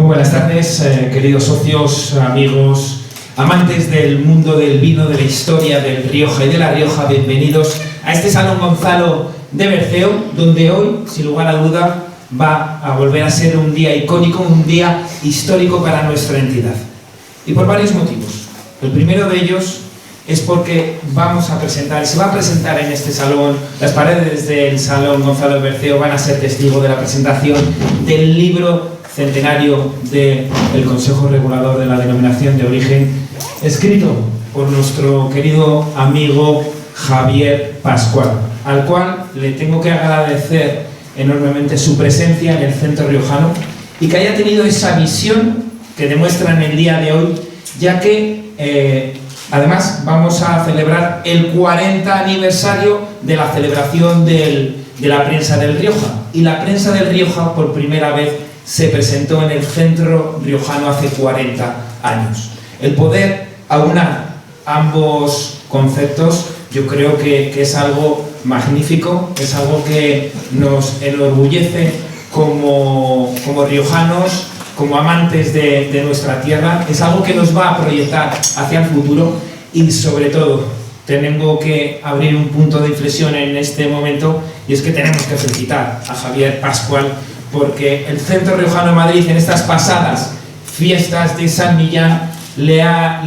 buenas tardes, queridos socios, amigos, amantes del mundo del vino, de la historia del Rioja y de La Rioja. Bienvenidos a este Salón Gonzalo de Berceo, donde hoy, sin lugar a duda, va a volver a ser un día icónico, un día histórico para nuestra entidad. Y por varios motivos. El primero de ellos es porque se va a presentar en este salón, las paredes del Salón Gonzalo de Berceo van a ser testigo de la presentación del libro centenario del Consejo Regulador de la Denominación de Origen, escrito por nuestro querido amigo Javier Pascual, al cual le tengo que agradecer enormemente su presencia en el centro riojano y que haya tenido esa visión que demuestra en el día de hoy, ya que además vamos a celebrar el 40 aniversario de la celebración de la prensa del Rioja, y la prensa del Rioja por primera vez se presentó en el centro riojano hace 40 años. El poder aunar ambos conceptos yo creo que es algo magnífico, es algo que nos enorgullece como riojanos, como amantes de nuestra tierra, es algo que nos va a proyectar hacia el futuro y sobre todo tengo que abrir un punto de inflexión en este momento, y es que tenemos que felicitar a Javier Pascual porque el Centro Riojano de Madrid en estas pasadas fiestas de San Millán le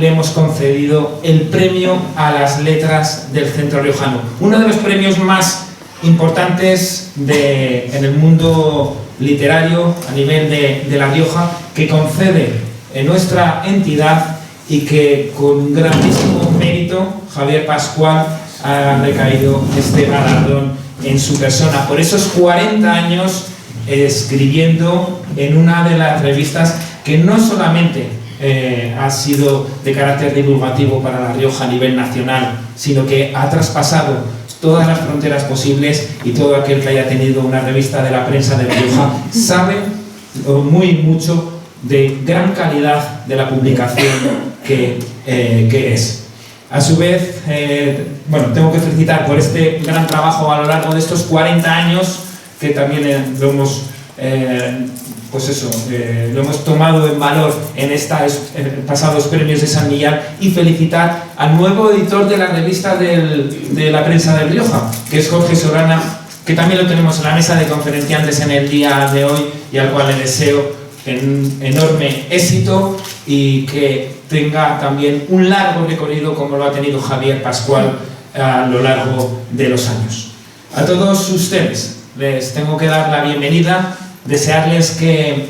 hemos concedido el premio a las letras del Centro Riojano, uno de los premios más importantes en el mundo literario a nivel de La Rioja, que concede en nuestra entidad y que con grandísimo mérito Javier Pascual ha recaído este galardón en su persona por esos 40 años escribiendo en una de las revistas que no solamente ha sido de carácter divulgativo para La Rioja a nivel nacional, sino que ha traspasado todas las fronteras posibles, y todo aquel que haya tenido una revista de la prensa de La Rioja sabe mucho de gran calidad de la publicación que es. A su vez, tengo que felicitar por este gran trabajo a lo largo de estos 40 años, que también lo hemos tomado en valor en estos pasados premios de San Millán, y felicitar al nuevo editor de la revista de la prensa del Rioja, que es Jorge Sorana, que también lo tenemos en la mesa de conferenciantes en el día de hoy, y al cual le deseo enorme éxito y que tenga también un largo recorrido como lo ha tenido Javier Pascual a lo largo de los años. A todos ustedes les tengo que dar la bienvenida, desearles que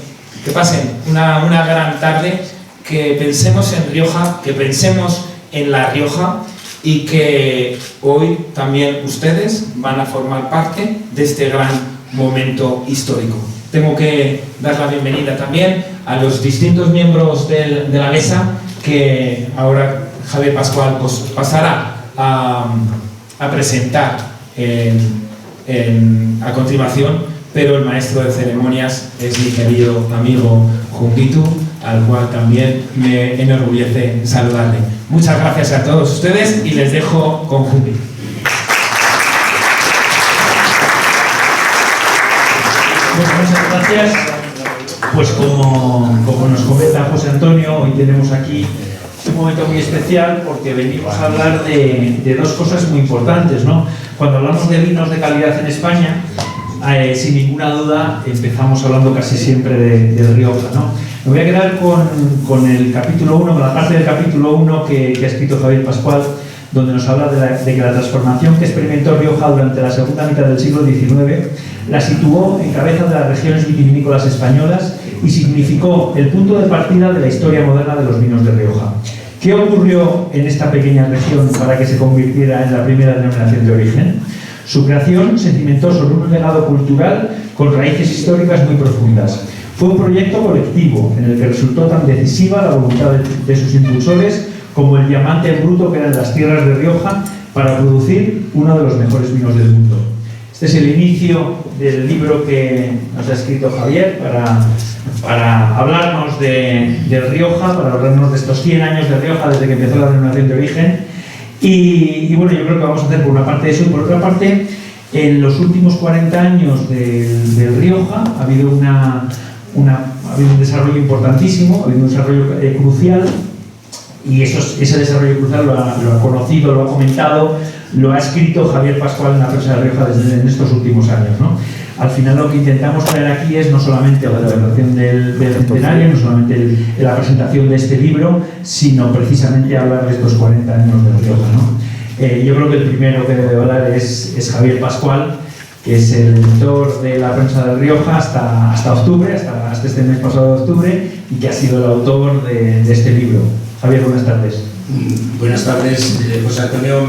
pasen una gran tarde, que pensemos en Rioja, que pensemos en La Rioja, y que hoy también ustedes van a formar parte de este gran momento histórico. Tengo que dar la bienvenida también a los distintos miembros de la mesa, que ahora Javier Pascual pasará a presentar a continuación, pero el maestro de ceremonias es mi querido amigo Junquitu, al cual también me enorgullece saludarle. Muchas gracias a todos ustedes y les dejo con Junquitu. Muchas gracias. Pues como nos comenta José Antonio, hoy tenemos aquí un momento muy especial porque venimos a hablar de dos cosas muy importantes, ¿no? Cuando hablamos de vinos de calidad en España, sin ninguna duda empezamos hablando casi siempre del Rioja, ¿no? Me voy a quedar con el capítulo 1, con la parte del capítulo 1 que ha escrito Javier Pascual, donde nos habla de que la transformación que experimentó Rioja durante la segunda mitad del siglo XIX la situó en cabeza de las regiones vitivinícolas españolas y significó el punto de partida de la historia moderna de los vinos de Rioja. ¿Qué ocurrió en esta pequeña región para que se convirtiera en la primera denominación de origen? Su creación se cimentó sobre un legado cultural con raíces históricas muy profundas. Fue un proyecto colectivo en el que resultó tan decisiva la voluntad de sus impulsores como el diamante bruto que eran las tierras de Rioja para producir uno de los mejores vinos del mundo. Este es el inicio del libro que nos ha escrito Javier para hablarnos del Rioja, para hablarnos de estos 100 años de Rioja desde que empezó la denominación de origen. Y bueno, yo creo que vamos a hacer por una parte eso, y por otra parte, en los últimos 40 años del Rioja ha habido ha habido un desarrollo importantísimo, ha habido un desarrollo crucial, y ese desarrollo crucial lo ha conocido, lo ha comentado, lo ha escrito Javier Pascual en la prensa de Rioja en estos últimos años, ¿no? Al final lo que intentamos traer aquí es no solamente la celebración del centenario, no solamente la presentación de este libro, sino precisamente hablar de estos 40 años de Rioja, ¿no? Yo creo que el primero que debe hablar es Javier Pascual, que es el editor de la prensa de Rioja hasta octubre, hasta este mes pasado de octubre, y que ha sido el autor de este libro. Javier, buenas tardes. Buenas tardes, José Antonio.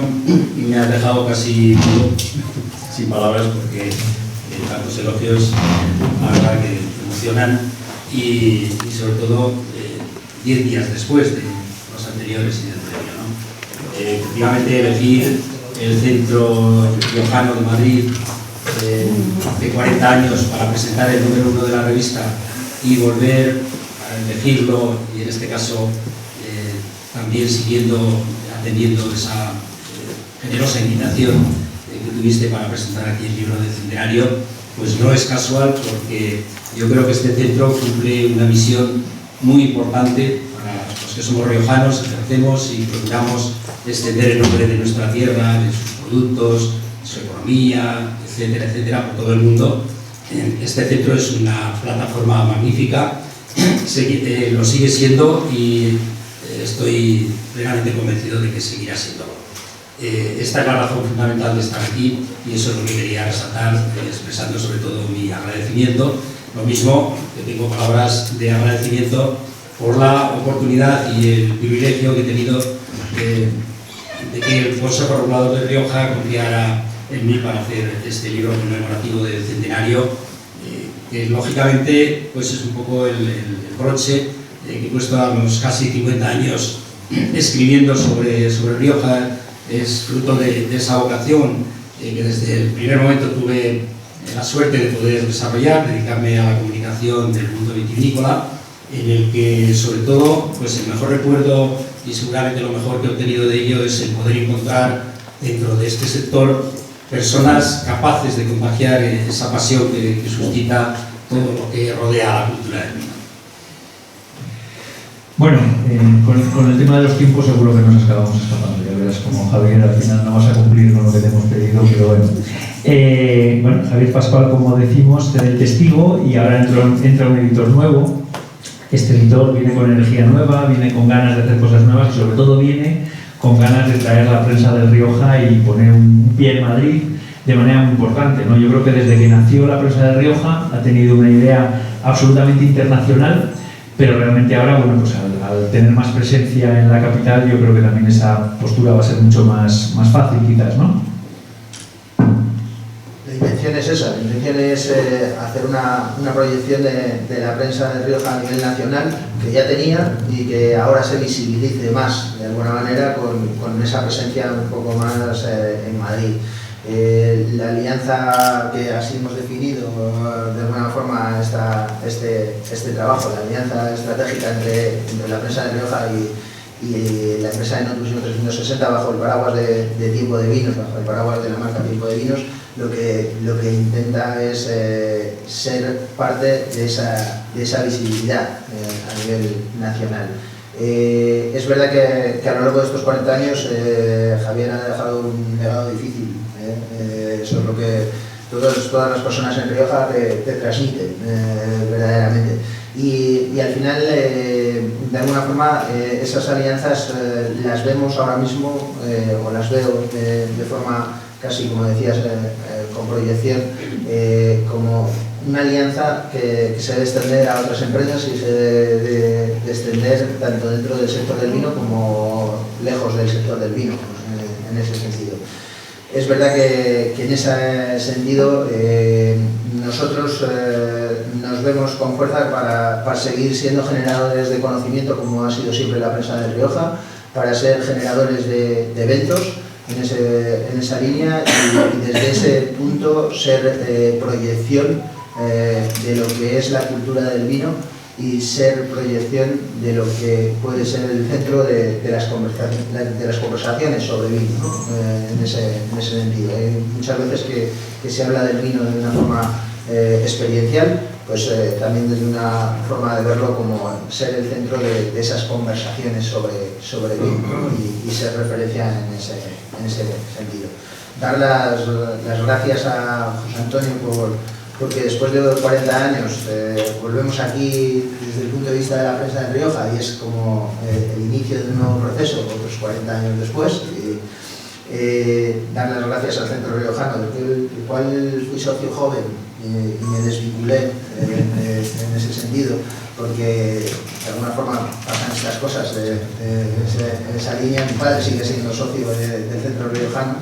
Me has dejado casi sin palabras porque tantos elogios, la verdad que emocionan, y sobre todo 10 días después de los anteriores y del premio, ¿no? Efectivamente, elegir el Centro Riojano de Madrid de 40 años para presentar el número 1 de la revista y volver a elegirlo, y en este caso también atendiendo esa generosa invitación que tuviste para presentar aquí el libro del centenario, pues no es casual, porque yo creo que este centro cumple una misión muy importante para los que somos riojanos, ejercemos y procuramos extender el nombre de nuestra tierra, de sus productos, de su economía, etcétera, etcétera, por todo el mundo. Este centro es una plataforma magnífica, lo sigue siendo, y estoy plenamente convencido de que seguirá siendo. Esta es la razón fundamental de estar aquí, y eso es lo que quería resaltar, expresando sobre todo mi agradecimiento. Lo mismo que tengo palabras de agradecimiento por la oportunidad y el privilegio que he tenido de que el Consejo Regulador de Rioja confiara en mí para hacer este libro conmemorativo del centenario, que lógicamente pues es un poco el broche que he puesto a los casi 50 años escribiendo sobre Rioja. Es fruto de esa vocación que desde el primer momento tuve la suerte de poder desarrollar, dedicarme a la comunicación del mundo vitivinícola, en el que sobre todo pues el mejor recuerdo y seguramente lo mejor que he obtenido de ello es el poder encontrar dentro de este sector personas capaces de contagiar esa pasión que suscita todo lo que rodea a la cultura del vino. Bueno, con el tema de los tiempos seguro que nos acabamos escapando. Ya verás como Javier, al final no vas a cumplir con lo que te hemos pedido, pero bueno. Javier Pascual, como decimos, el testigo, y ahora entra un editor nuevo. Este editor viene con energía nueva, viene con ganas de hacer cosas nuevas, y sobre todo viene con ganas de traer la prensa de Rioja y poner un pie en Madrid de manera muy importante, ¿no? Yo creo que desde que nació la prensa de Rioja ha tenido una idea absolutamente internacional, pero realmente ahora, bueno, pues al tener más presencia en la capital, yo creo que también esa postura va a ser mucho más fácil, quizás, ¿no? La intención es esa, la intención es hacer una proyección de la prensa de Rioja a nivel nacional, que ya tenía, y que ahora se visibilice más, de alguna manera, con esa presencia un poco más en Madrid. La alianza que así hemos definido de alguna forma este trabajo, la alianza estratégica entre la prensa de Rioja y la empresa de Enotus 360 bajo el paraguas de Tiempo de Vinos, bajo el paraguas de la marca Tiempo de Vinos, lo que intenta es ser parte de esa visibilidad a nivel nacional. Es verdad que a lo largo de estos 40 años Javier ha dejado un legado difícil. Eso es lo que todas las personas en Rioja te transmiten verdaderamente. Y al final, de alguna forma, esas alianzas las vemos ahora mismo, o las veo de forma casi, como decías, con proyección, como una alianza que se debe extender a otras empresas y se debe de extender tanto dentro del sector del vino como lejos del sector del vino, en ese sentido. Es verdad que en ese sentido nosotros nos vemos con fuerza para seguir siendo generadores de conocimiento, como ha sido siempre la prensa de Rioja, para ser generadores de eventos en esa línea, y desde ese punto ser proyección de lo que es la cultura del vino y ser proyección de lo que puede ser el centro de las conversaciones sobre vino, ¿no? En ese sentido. Hay muchas veces que se habla del vino de una forma experiencial, pues también desde una forma de verlo como ser el centro de esas conversaciones sobre vino, ¿no? y ser referencia en ese sentido. Dar las gracias a José Antonio porque después de 40 años volvemos aquí desde el punto de vista de la prensa de Rioja y es como el inicio de un nuevo proceso, otros 40 años después. Dar las gracias al Centro Riojano, del cual fui socio joven y me desvinculé en ese sentido, porque de alguna forma pasan estas cosas en esa línea. Mi padre sigue siendo socio del Centro Riojano,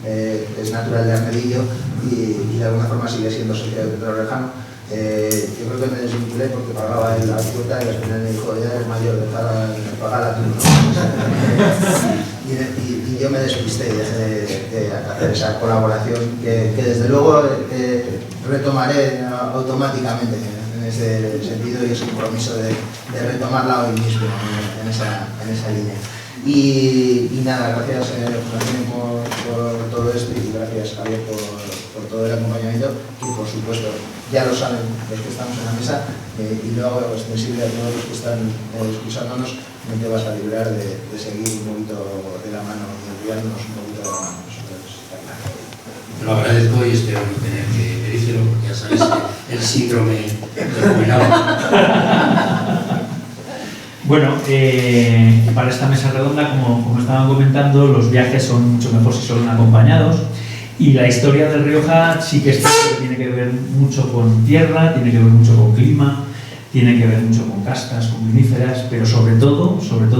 es natural de Armedillo y de alguna forma sigue siendo socio del Centro Riojano. Yo creo que me desvinculé porque pagaba él la cuota y al final me dijo, ya eres mayor, pagala tú, ¿no? Y yo me despisté y dejé de hacer esa colaboración que desde luego retomaré automáticamente en ese sentido y ese compromiso de retomarla hoy mismo en esa línea. Y nada, gracias José por todo esto y gracias Javier por todo el acompañamiento y por supuesto ya lo saben los que estamos en la mesa y lo hago extensible a todos los que están escuchándonos, no te vas a librar de seguir un poquito de la mano y enviarnos un poquito de la mano. Te lo agradezco y espero no tener que pedírselo porque ya sabes el síndrome del jubilado. Bueno, para esta mesa redonda, como estaban comentando, los viajes son mucho mejor si son acompañados y la historia de Rioja sí que tiene que ver mucho con tierra, tiene que ver mucho con clima, tiene que ver mucho con castas, con viníferas, pero sobre todo,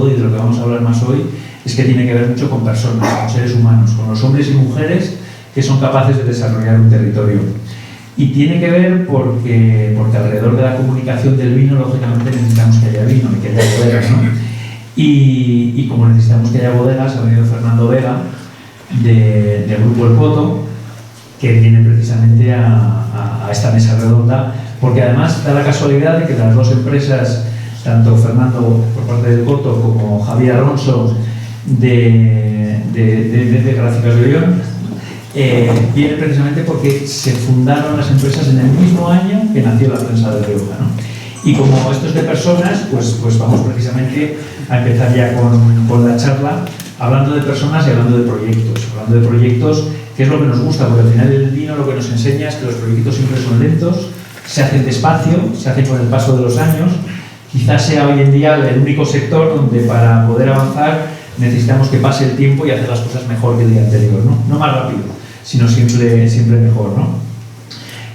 y de lo que vamos a hablar más hoy, es que tiene que ver mucho con personas, con seres humanos, con los hombres y mujeres que son capaces de desarrollar un territorio. Y tiene que ver porque alrededor de la comunicación del vino, lógicamente necesitamos que haya vino y que haya bodegas, ¿no? Y como necesitamos que haya bodegas, ha venido Fernando Vega del Grupo El Coto, que viene precisamente a esta mesa redonda, porque además da la casualidad de que las dos empresas, tanto Fernando por parte del Coto como Javier Alonso de Gráficas de Ollón, viene precisamente porque se fundaron las empresas en el mismo año que nació la prensa de Rioja, ¿no? Y como esto es de personas, pues vamos precisamente a empezar ya con la charla, hablando de personas y hablando de proyectos, que es lo que nos gusta, porque al final el vino lo que nos enseña es que los proyectos siempre son lentos, se hacen despacio, se hacen con el paso de los años, quizás sea hoy en día el único sector donde para poder avanzar necesitamos que pase el tiempo y hacer las cosas mejor que el día anterior, no más rápido, sino siempre mejor, ¿no?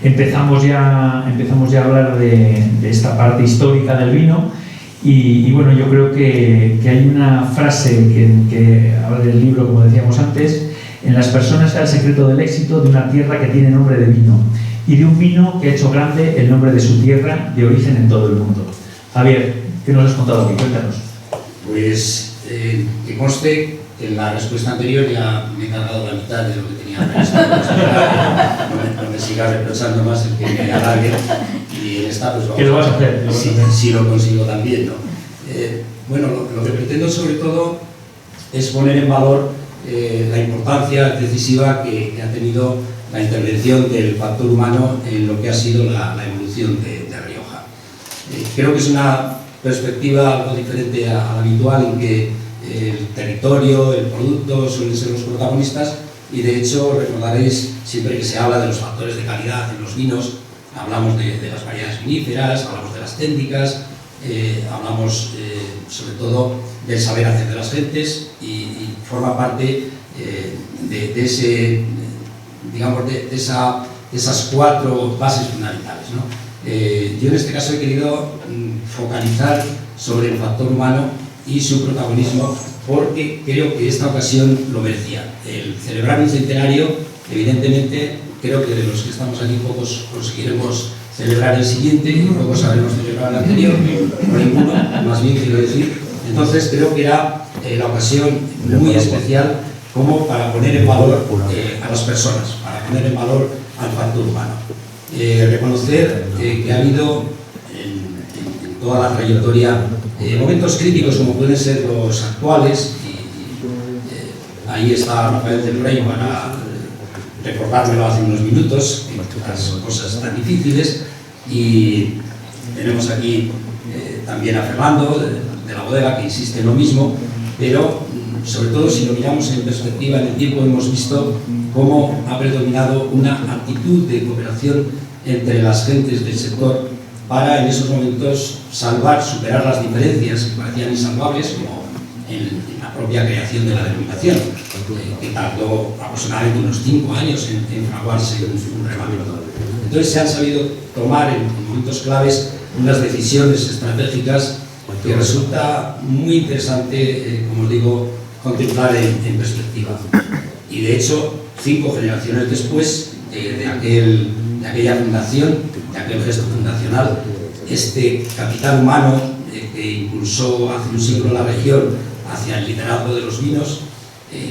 Empezamos ya a hablar de esta parte histórica del vino y bueno, yo creo que hay una frase que habla del libro, como decíamos antes: en las personas está el secreto del éxito de una tierra que tiene nombre de vino y de un vino que ha hecho grande el nombre de su tierra de origen en todo el mundo. Javier, ¿qué nos has contado aquí? Cuéntanos. Pues que conste que en la respuesta anterior ya me he cargado la mitad de lo que tenía previsto. No me siga reprochando más el que me alargue. Y en esta, pues vamos. ¿Qué lo vas a hacer? Si lo consigo también, ¿no? Bueno, lo que pretendo sobre todo es poner en valor la importancia decisiva que ha tenido la intervención del factor humano en lo que ha sido la evolución de Rioja. Creo que es una perspectiva algo diferente a la habitual, en que el territorio, el producto suelen ser los protagonistas y de hecho recordaréis siempre que se habla de los factores de calidad en los vinos, hablamos de las variedades viníferas, hablamos de las técnicas, hablamos sobre todo del saber hacer de las gentes y forma parte de esas cuatro bases fundamentales, ¿no? Yo en este caso he querido focalizar sobre el factor humano y su protagonismo porque creo que esta ocasión lo merecía. El celebrar un centenario, evidentemente, creo que de los que estamos aquí pocos conseguiremos celebrar el siguiente y pocos habremos celebrado el anterior, no ninguno, más bien quiero decir. Entonces creo que era la ocasión muy especial como para poner en valor a las personas, para poner en valor al factor humano. Reconocer que ha habido en toda la trayectoria momentos críticos como pueden ser los actuales y ahí está Rafael del Rey recordármelo hace unos minutos, las cosas tan difíciles. Y tenemos aquí también a Fernando de la bodega, que insiste en lo mismo, pero sobre todo si lo miramos en perspectiva en el tiempo, hemos visto cómo ha predominado una actitud de cooperación entre las gentes del sector para en esos momentos salvar, superar las diferencias que parecían insalvables, como en la propia creación de la denominación, que tardó aproximadamente unos 5 años en fraguarse un reglamento. Entonces se han sabido tomar en momentos claves unas decisiones estratégicas que resulta muy interesante, como os digo, contemplar en perspectiva. Y de hecho, 5 generaciones después de aquella fundación, de aquel gesto fundacional, este capital humano que impulsó hace un siglo la región hacia el liderazgo de los vinos,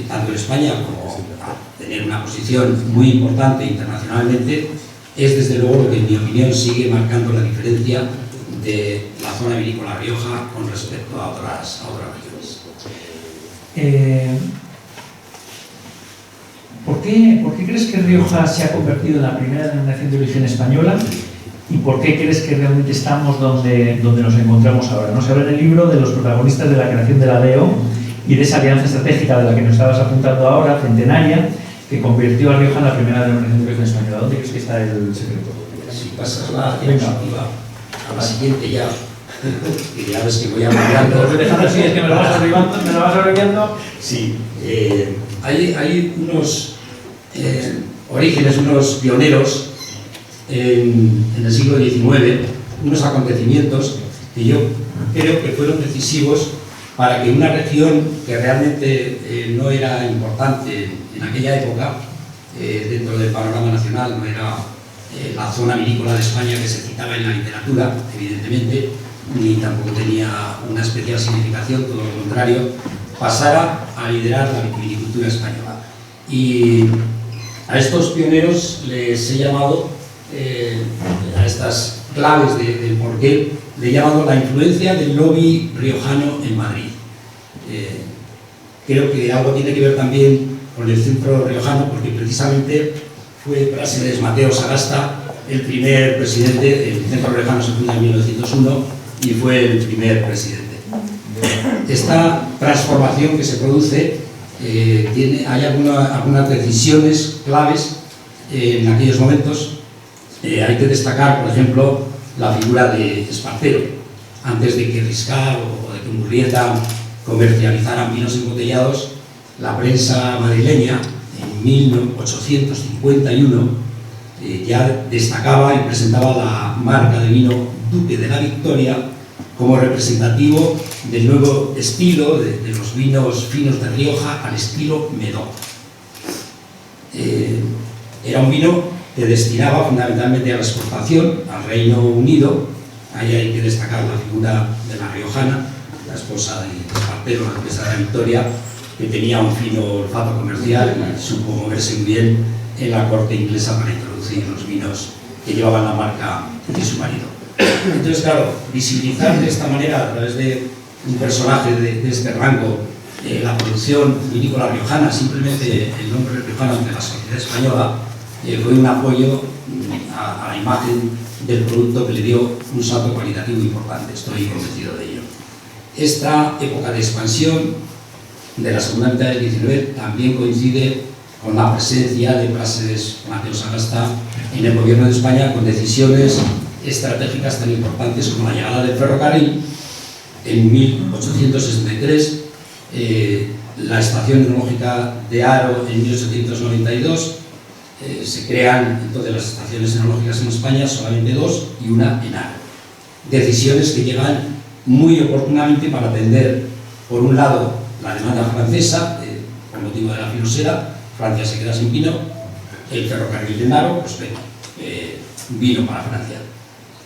tanto en España como a tener una posición muy importante internacionalmente, es desde luego lo que en mi opinión sigue marcando la diferencia de la zona vinícola Rioja con respecto a otras regiones. ¿Por qué crees que Rioja se ha convertido en la primera denominación de origen española? ¿Y por qué crees que realmente estamos donde nos encontramos ahora? ¿No? Se habla en el libro de los protagonistas de la creación de la DEO y de esa alianza estratégica de la que nos estabas apuntando ahora, centenaria, que convirtió a Rioja en la primera denominación de origen española. ¿Dónde crees que está el secreto? Si pasas la diapositiva a la siguiente ya, que ya ves que voy abreviando. Dejando así, es que me lo vas abreviando. Sí, hay unos orígenes, unos pioneros en el siglo XIX, unos acontecimientos que yo creo que fueron decisivos para que una región que realmente no era importante en aquella época, dentro del panorama nacional, no era la zona vinícola de España que se citaba en la literatura, evidentemente, ni tampoco tenía una especial significación, todo lo contrario, pasara a liderar la vinicultura española. Y a estos pioneros les he llamado, a estas claves del porqué, le he llamado la influencia del lobby riojano en Madrid. Creo que algo tiene que ver también con el centro riojano, porque precisamente fue Práxedes Mateo Sagasta el primer presidente. El centro riojano se funda en 1901 y fue el primer presidente. Esta transformación que se produce, hay algunas decisiones claves en aquellos momentos. Hay que destacar, por ejemplo, la figura de Espartero. Antes de que Riscar o de que Murrieta comercializaran vinos embotellados, la prensa madrileña en 1851 ya destacaba y presentaba la marca de vino Duque de la Victoria como representativo del nuevo estilo de los vinos finos de Rioja al estilo Médoc. Era un vino que destinaba fundamentalmente a la exportación al Reino Unido. Ahí hay que destacar la figura de la riojana, la esposa de Espartero, la duquesa de la Victoria, que tenía un fino olfato comercial y supo moverse muy bien en la corte inglesa para introducir los vinos que llevaban la marca de su marido. Entonces, claro, visibilizar de esta manera, a través de un personaje de este rango, la producción vinícola riojana, simplemente el nombre riojano ante la sociedad española, fue un apoyo a la imagen del producto que le dio un salto cualitativo importante. Estoy convencido de ello. Esta época de expansión de la segunda mitad del XIX también coincide con la presencia de Práxedes Mateo Sagasta en el gobierno de España, con decisiones estratégicas tan importantes como la llegada del ferrocarril en 1863, la estación enológica de Haro en 1892. Se crean entonces las estaciones enológicas en España, solamente 2 y una en Haro. Decisiones que llegan muy oportunamente para atender, por un lado, la demanda francesa, por motivo de la filosera. Francia se queda sin vino, el ferrocarril de Haro, pues vino para Francia.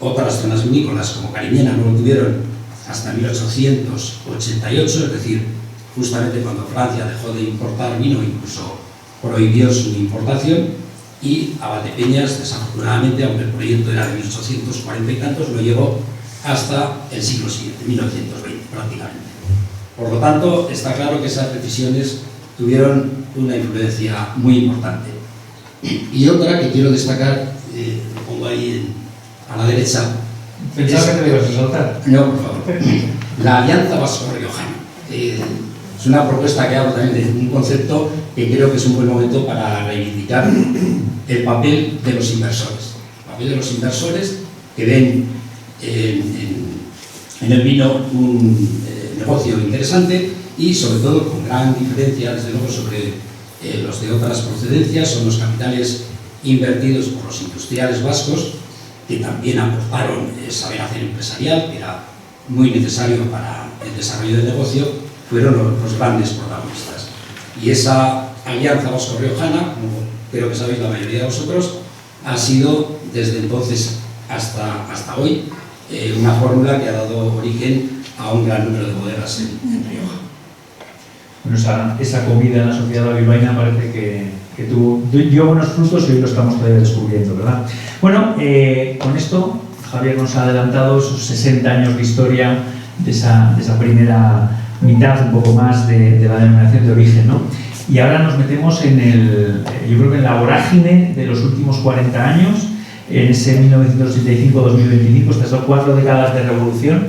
Otras zonas vinícolas, como Cariñena, no lo tuvieron hasta 1888, es decir, justamente cuando Francia dejó de importar vino, incluso prohibió su importación. Y a Valdepeñas, desafortunadamente, aunque el proyecto era de 1840 y tantos, lo llevó hasta el siglo siguiente, 1920 prácticamente. Por lo tanto, está claro que esas decisiones tuvieron una influencia muy importante. Y otra que quiero destacar, lo pongo ahí a la derecha. Pensaba que te ibas a saltar. No, por favor. La Alianza Vasco-Riojana. Es una propuesta que hago también de un concepto que creo que es un buen momento para reivindicar el papel de los inversores. El papel de los inversores que ven en el vino un negocio interesante y sobre todo con gran diferencia, desde luego, sobre los de otras procedencias. Son los capitales invertidos por los industriales vascos, que también aportaron saber hacer empresarial, que era muy necesario para el desarrollo del negocio, fueron los grandes protagonistas. Y esa alianza vasco-riojana, como creo que sabéis la mayoría de vosotros, ha sido desde entonces hasta hoy una fórmula que ha dado origen a un gran número de bodegas en Rioja. Bueno, esa comida en la sociedad bilbaína parece que dio buenos frutos y hoy lo estamos todavía descubriendo, ¿verdad? Bueno, con esto Javier nos ha adelantado esos 60 años de historia de esa primera mitad, un poco más, de la denominación de origen, ¿no? Y ahora nos metemos yo creo que en la vorágine de los últimos 40 años, en ese 1985-2025, estas 4 décadas de revolución,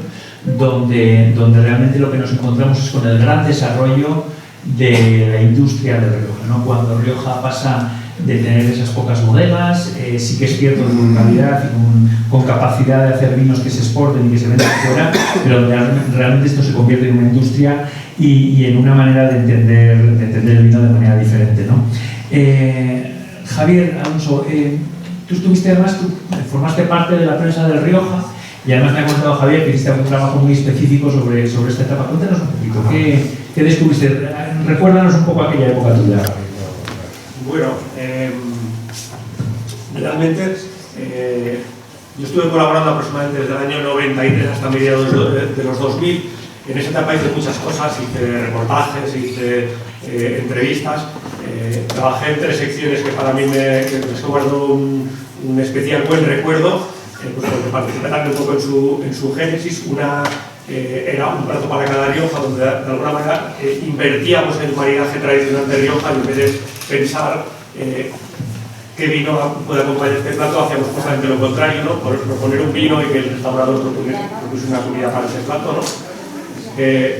donde realmente lo que nos encontramos es con el gran desarrollo de la industria de Rioja, ¿no? Cuando Rioja pasa de tener esas pocas bodegas, sí que es cierto, con calidad y con capacidad de hacer vinos que se exporten y que se vendan fuera, pero realmente esto se convierte en una industria y en una manera de entender el vino de manera diferente, ¿no? Javier Alonso, tú formaste parte de la prensa del Rioja y además me ha contado Javier que hiciste un trabajo muy específico sobre esta etapa. Cuéntanos un poquito, ¿qué descubriste? Recuérdanos un poco aquella época tuya. Bueno, realmente yo estuve colaborando aproximadamente desde el año 93 hasta mediados de los 2000. En esa etapa hice muchas cosas, hice reportajes, hice entrevistas, trabajé en 3 secciones que para mí les guardo un especial buen recuerdo, pues porque participé también un poco en su génesis. Una era un plato para cada Rioja, donde de alguna manera invertíamos en el maridaje tradicional de Rioja y en vez de pensar qué vino puede acompañar este plato, hacíamos justamente lo contrario, ¿no? Proponer un vino y que el restaurador propusiese una comida para ese plato, ¿no?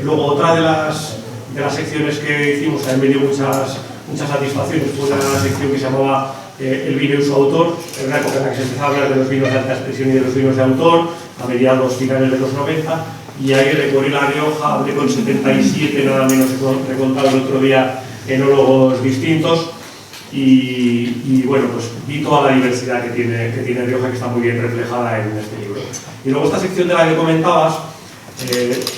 Luego otra de las secciones que hicimos también me dio muchas satisfacciones. Fue una sección que se llamaba El vino y su autor. Era una época en la que se empezaba a hablar de los vinos de alta expresión y de los vinos de autor, a mediados finales de los 90, y ahí recorrí La Rioja, hablé con 77, nada menos, he contado el otro día, enólogos distintos, y bueno, pues vi toda la diversidad que tiene Rioja, que está muy bien reflejada en este libro. Y luego esta sección de la que comentabas,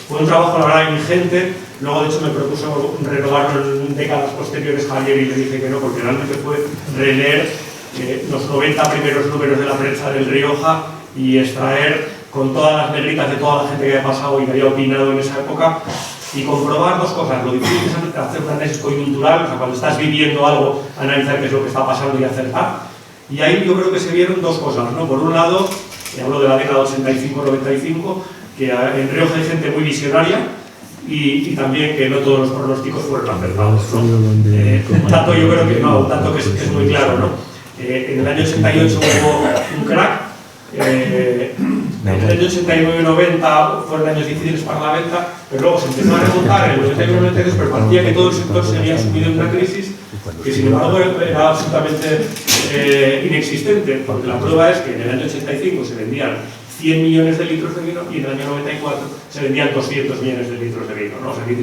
fue un trabajo, la verdad, ingente. Luego, de hecho, me propuso renovarlo en décadas posteriores Javier y le dije que no, porque realmente fue releer los 90 primeros números de la prensa del Rioja y extraer con todas las negritas de toda la gente que había pasado y que había opinado en esa época y comprobar 2 cosas. Lo difícil es hacer un análisis coyuntural, o sea, cuando estás viviendo algo, analizar qué es lo que está pasando y acertar. Y ahí yo creo que se vieron 2 cosas, ¿no? Por un lado, hablo de la década 85-95, que en Rioja hay gente muy visionaria y también que no todos los pronósticos fueron acertados, ¿no? Un dato yo creo que no, un dato que es muy claro, ¿no? En el año 88 hubo un crack, en el año 89-90 fueron años difíciles para la venta, pero luego se empezó a remontar en el 91-92, pero parecía que todo el sector se había sumido en una crisis que sin embargo era absolutamente inexistente, porque la prueba es que en el año 85 se vendían 100 millones de litros de vino y en el año 94 se vendían 200 millones de litros de vino, ¿no? O sea, que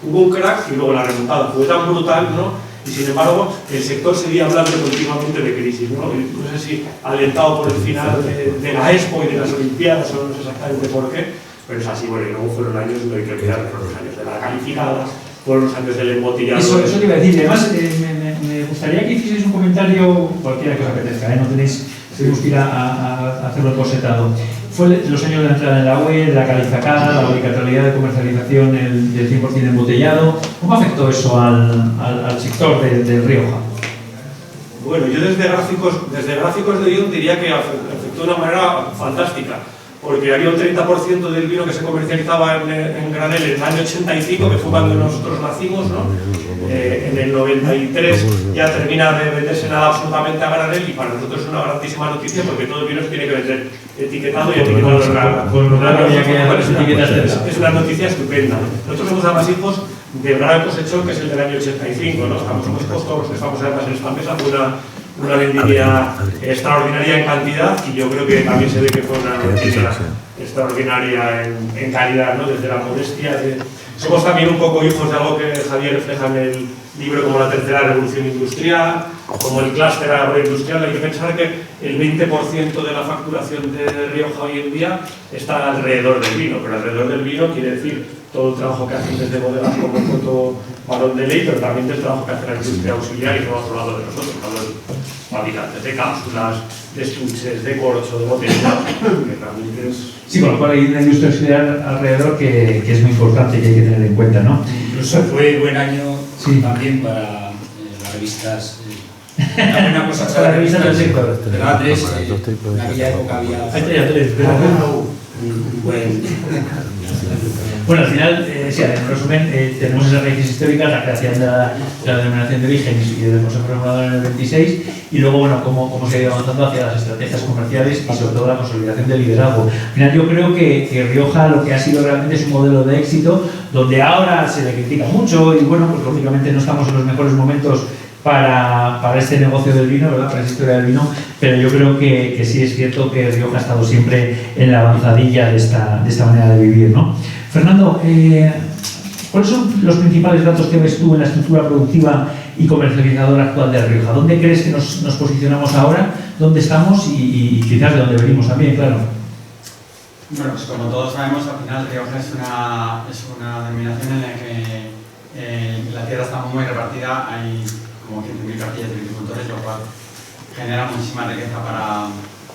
hubo un crack y luego la remontada fue tan brutal, ¿no? Y sin embargo, el sector seguía hablando continuamente de crisis, ¿no? No sé si alentado por el final de la Expo y de las Olimpiadas, o no sé exactamente por qué, pero es así. Bueno, y luego fueron años, no hay que olvidar, fueron los años de la calificada, fueron los años del embotellado. Eso te iba a decir. Además, me gustaría que hicieseis un comentario, cualquiera que os apetezca, no tenéis que ir a hacerlo encorsetado. Fue los años de la entrada en la UE, de la calificada, la obligatoriedad de comercialización del 100% embotellado. ¿Cómo afectó eso al sector de Rioja? Bueno, yo desde gráficos de guión diría que afectó de una manera fantástica, porque había un 30% del vino que se comercializaba en granel en el año 85, que fue cuando nosotros nacimos, ¿no? En el 93 ya termina de venderse nada absolutamente a granel, y para nosotros es una grandísima noticia, porque todo el vino se tiene que vender etiquetado y etiquetado en grano. Es una noticia estupenda. Nosotros somos además hijos del gran cosechón, que es el del año 85, ¿no? Somos hijos todos los que estamos además en esta mesa, fue una vendimia extraordinaria en cantidad, y yo creo que también se ve que fue una noticia extraordinaria en calidad, ¿no? Desde la modestia. Somos también un poco hijos de algo que Javier refleja en el libro, como la tercera revolución industrial, como el clúster agroindustrial. Hay que pensar que el 20% de la facturación de Rioja hoy en día está alrededor del vino, pero alrededor del vino quiere decir todo el trabajo que hacen desde bodegas como Coto Barón de Ley, pero también del trabajo que hace la industria auxiliar, y no a otro lado de nosotros, fabricantes de cápsulas, de estuches, de corcho, de botellas, que también es... Sí, con lo cual hay una industria auxiliar alrededor que es muy importante y que hay que tener en cuenta, ¿no? Incluso fue buen año también para las revistas. Una buena cosa para las revistas del sector. Pero antes, en aquella época había un buen... Bueno, al final, sí, en resumen, tenemos esas raíces históricas, la creación de la denominación de origen y del Consejo Regulador en el 26, y luego, bueno, cómo se ha ido avanzando hacia las estrategias comerciales y sobre todo la consolidación del liderazgo. Al final yo creo que Rioja lo que ha sido realmente es un modelo de éxito, donde ahora se le critica mucho y bueno, pues lógicamente no estamos en los mejores momentos para este negocio del vino, ¿verdad? Para esta historia del vino, pero yo creo que sí es cierto que Rioja ha estado siempre en la avanzadilla de esta manera de vivir, ¿no? Fernando, ¿cuáles son los principales datos que ves tú en la estructura productiva y comercializadora actual de Rioja? ¿Dónde crees que nos posicionamos ahora? ¿Dónde estamos? Y quizás de dónde venimos también, claro. Bueno, pues como todos sabemos, al final Rioja es una denominación en la que la tierra está muy repartida. Hay como 15.000 cartillas de viticultores, lo cual genera muchísima riqueza para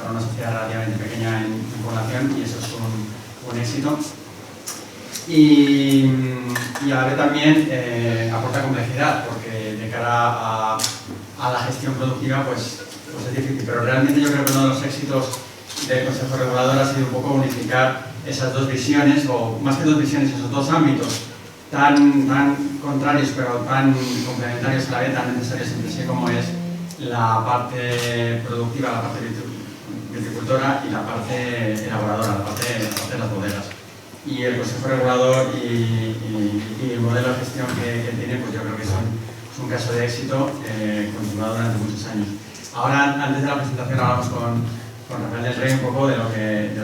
una sociedad relativamente pequeña en población, y eso es un éxito. Y a la vez también aporta complejidad, porque de cara a la gestión productiva pues es difícil, pero realmente yo creo que uno de los éxitos del Consejo Regulador ha sido un poco unificar esas dos visiones, o más que dos visiones, esos dos ámbitos tan contrarios pero tan complementarios a la vez, tan necesarios entre sí, como es la parte productiva, la parte viticultora, y la parte elaboradora, la parte de las bodegas. Y el Consejo Regulador y el modelo de gestión que tiene, pues yo creo que es un caso de éxito continuado durante muchos años. Ahora, antes de la presentación, hablamos con Rafael del Rey un poco de lo que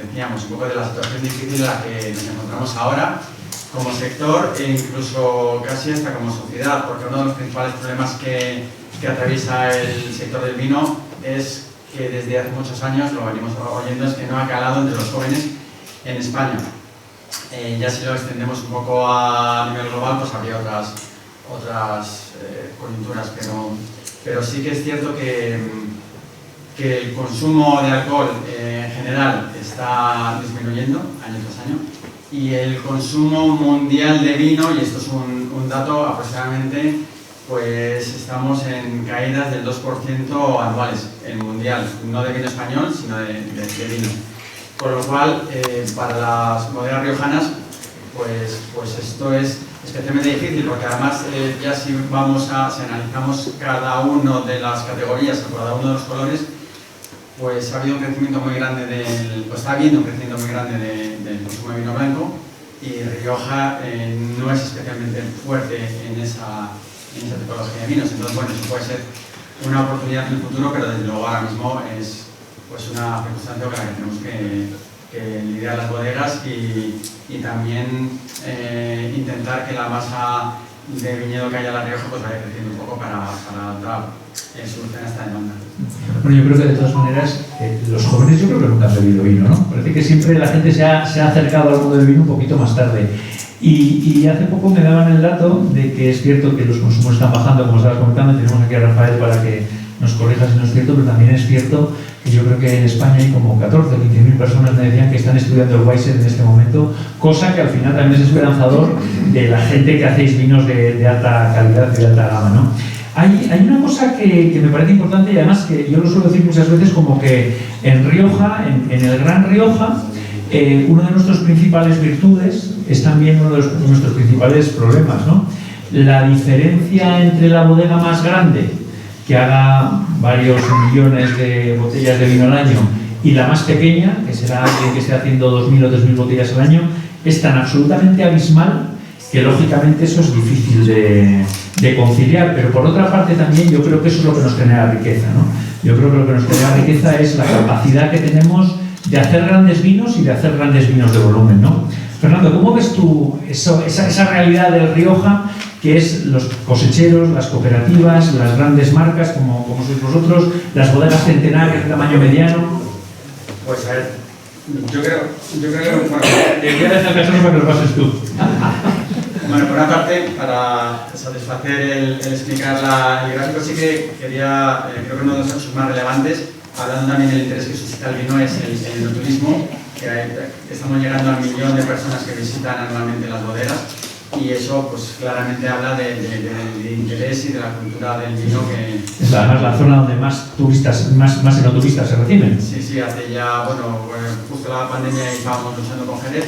decíamos, un poco de la situación difícil en la que nos encontramos ahora como sector, e incluso casi hasta como sociedad, porque uno de los principales problemas que atraviesa el sector del vino es que desde hace muchos años, lo venimos oyendo, es que no ha calado entre los jóvenes en España. Ya si lo extendemos un poco a nivel global, pues habría otras coyunturas, pero sí que es cierto que el consumo de alcohol en general está disminuyendo año tras año, y el consumo mundial de vino, y esto es un dato aproximadamente, pues estamos en caídas del 2% anuales, en mundial, no de vino español, sino de vino. Con lo cual, para las bodegas riojanas, pues esto es especialmente difícil, porque además ya si analizamos cada una de las categorías o cada uno de los colores, pues ha habido un crecimiento muy grande está habiendo un crecimiento muy grande del consumo de vino blanco, y Rioja no es especialmente fuerte en esa tipología de vinos. Entonces, bueno, eso puede ser una oportunidad en el futuro, pero desde luego ahora mismo es pues una circunstancia con la que tenemos que lidiar las bodegas, y también intentar que la masa de viñedo que haya en La Rioja pues vaya creciendo un poco para dar solución a esta demanda. Bueno, yo creo que de todas maneras los jóvenes yo creo que nunca han bebido vino, ¿no? Parece que siempre la gente se ha acercado al mundo del vino un poquito más tarde. Y hace poco me daban el dato de que es cierto que los consumos están bajando, como estabas comentando. Tenemos aquí a Rafael para que nos corrija si no es cierto, pero también es cierto que yo creo que en España hay como 14 o 15.000 personas me decían que están estudiando el Weiser en este momento, cosa que al final también es esperanzador de la gente que hacéis vinos de alta calidad y de alta gama, ¿no? Hay una cosa que me parece importante y además que yo lo suelo decir muchas veces, como que en Rioja, en el Gran Rioja, una de nuestras principales virtudes es también uno de nuestros principales problemas, ¿no? La diferencia entre la bodega más grande, que haga varios millones de botellas de vino al año, y la más pequeña, que será alguien que esté haciendo 2.000 o 3.000 botellas al año, es tan absolutamente abismal que lógicamente eso es difícil de conciliar. Pero por otra parte también yo creo que eso es lo que nos genera riqueza, ¿no? Yo creo que lo que nos genera riqueza es la capacidad que tenemos de hacer grandes vinos y de hacer grandes vinos de volumen, ¿no? Fernando, ¿cómo ves tú esa realidad del Rioja, que es los cosecheros, las cooperativas, las grandes marcas como sois vosotros, las bodegas centenarias de tamaño mediano? Pues a ver, yo creo que, bueno, te voy a dejar caso para que lo pases tú. Bueno, por una parte, para satisfacer el explicar el gráfico, sí que quería, creo que uno de los hechos más relevantes, hablando también del interés que suscita el vino, es el enoturismo, que estamos llegando al 1 millón de personas que visitan anualmente las bodegas, y eso pues claramente habla del interés y de la cultura del vino que... Es además la zona donde más turistas, más enoturistas se reciben. Sí, hace ya, bueno, justo la pandemia estábamos luchando con Jerez,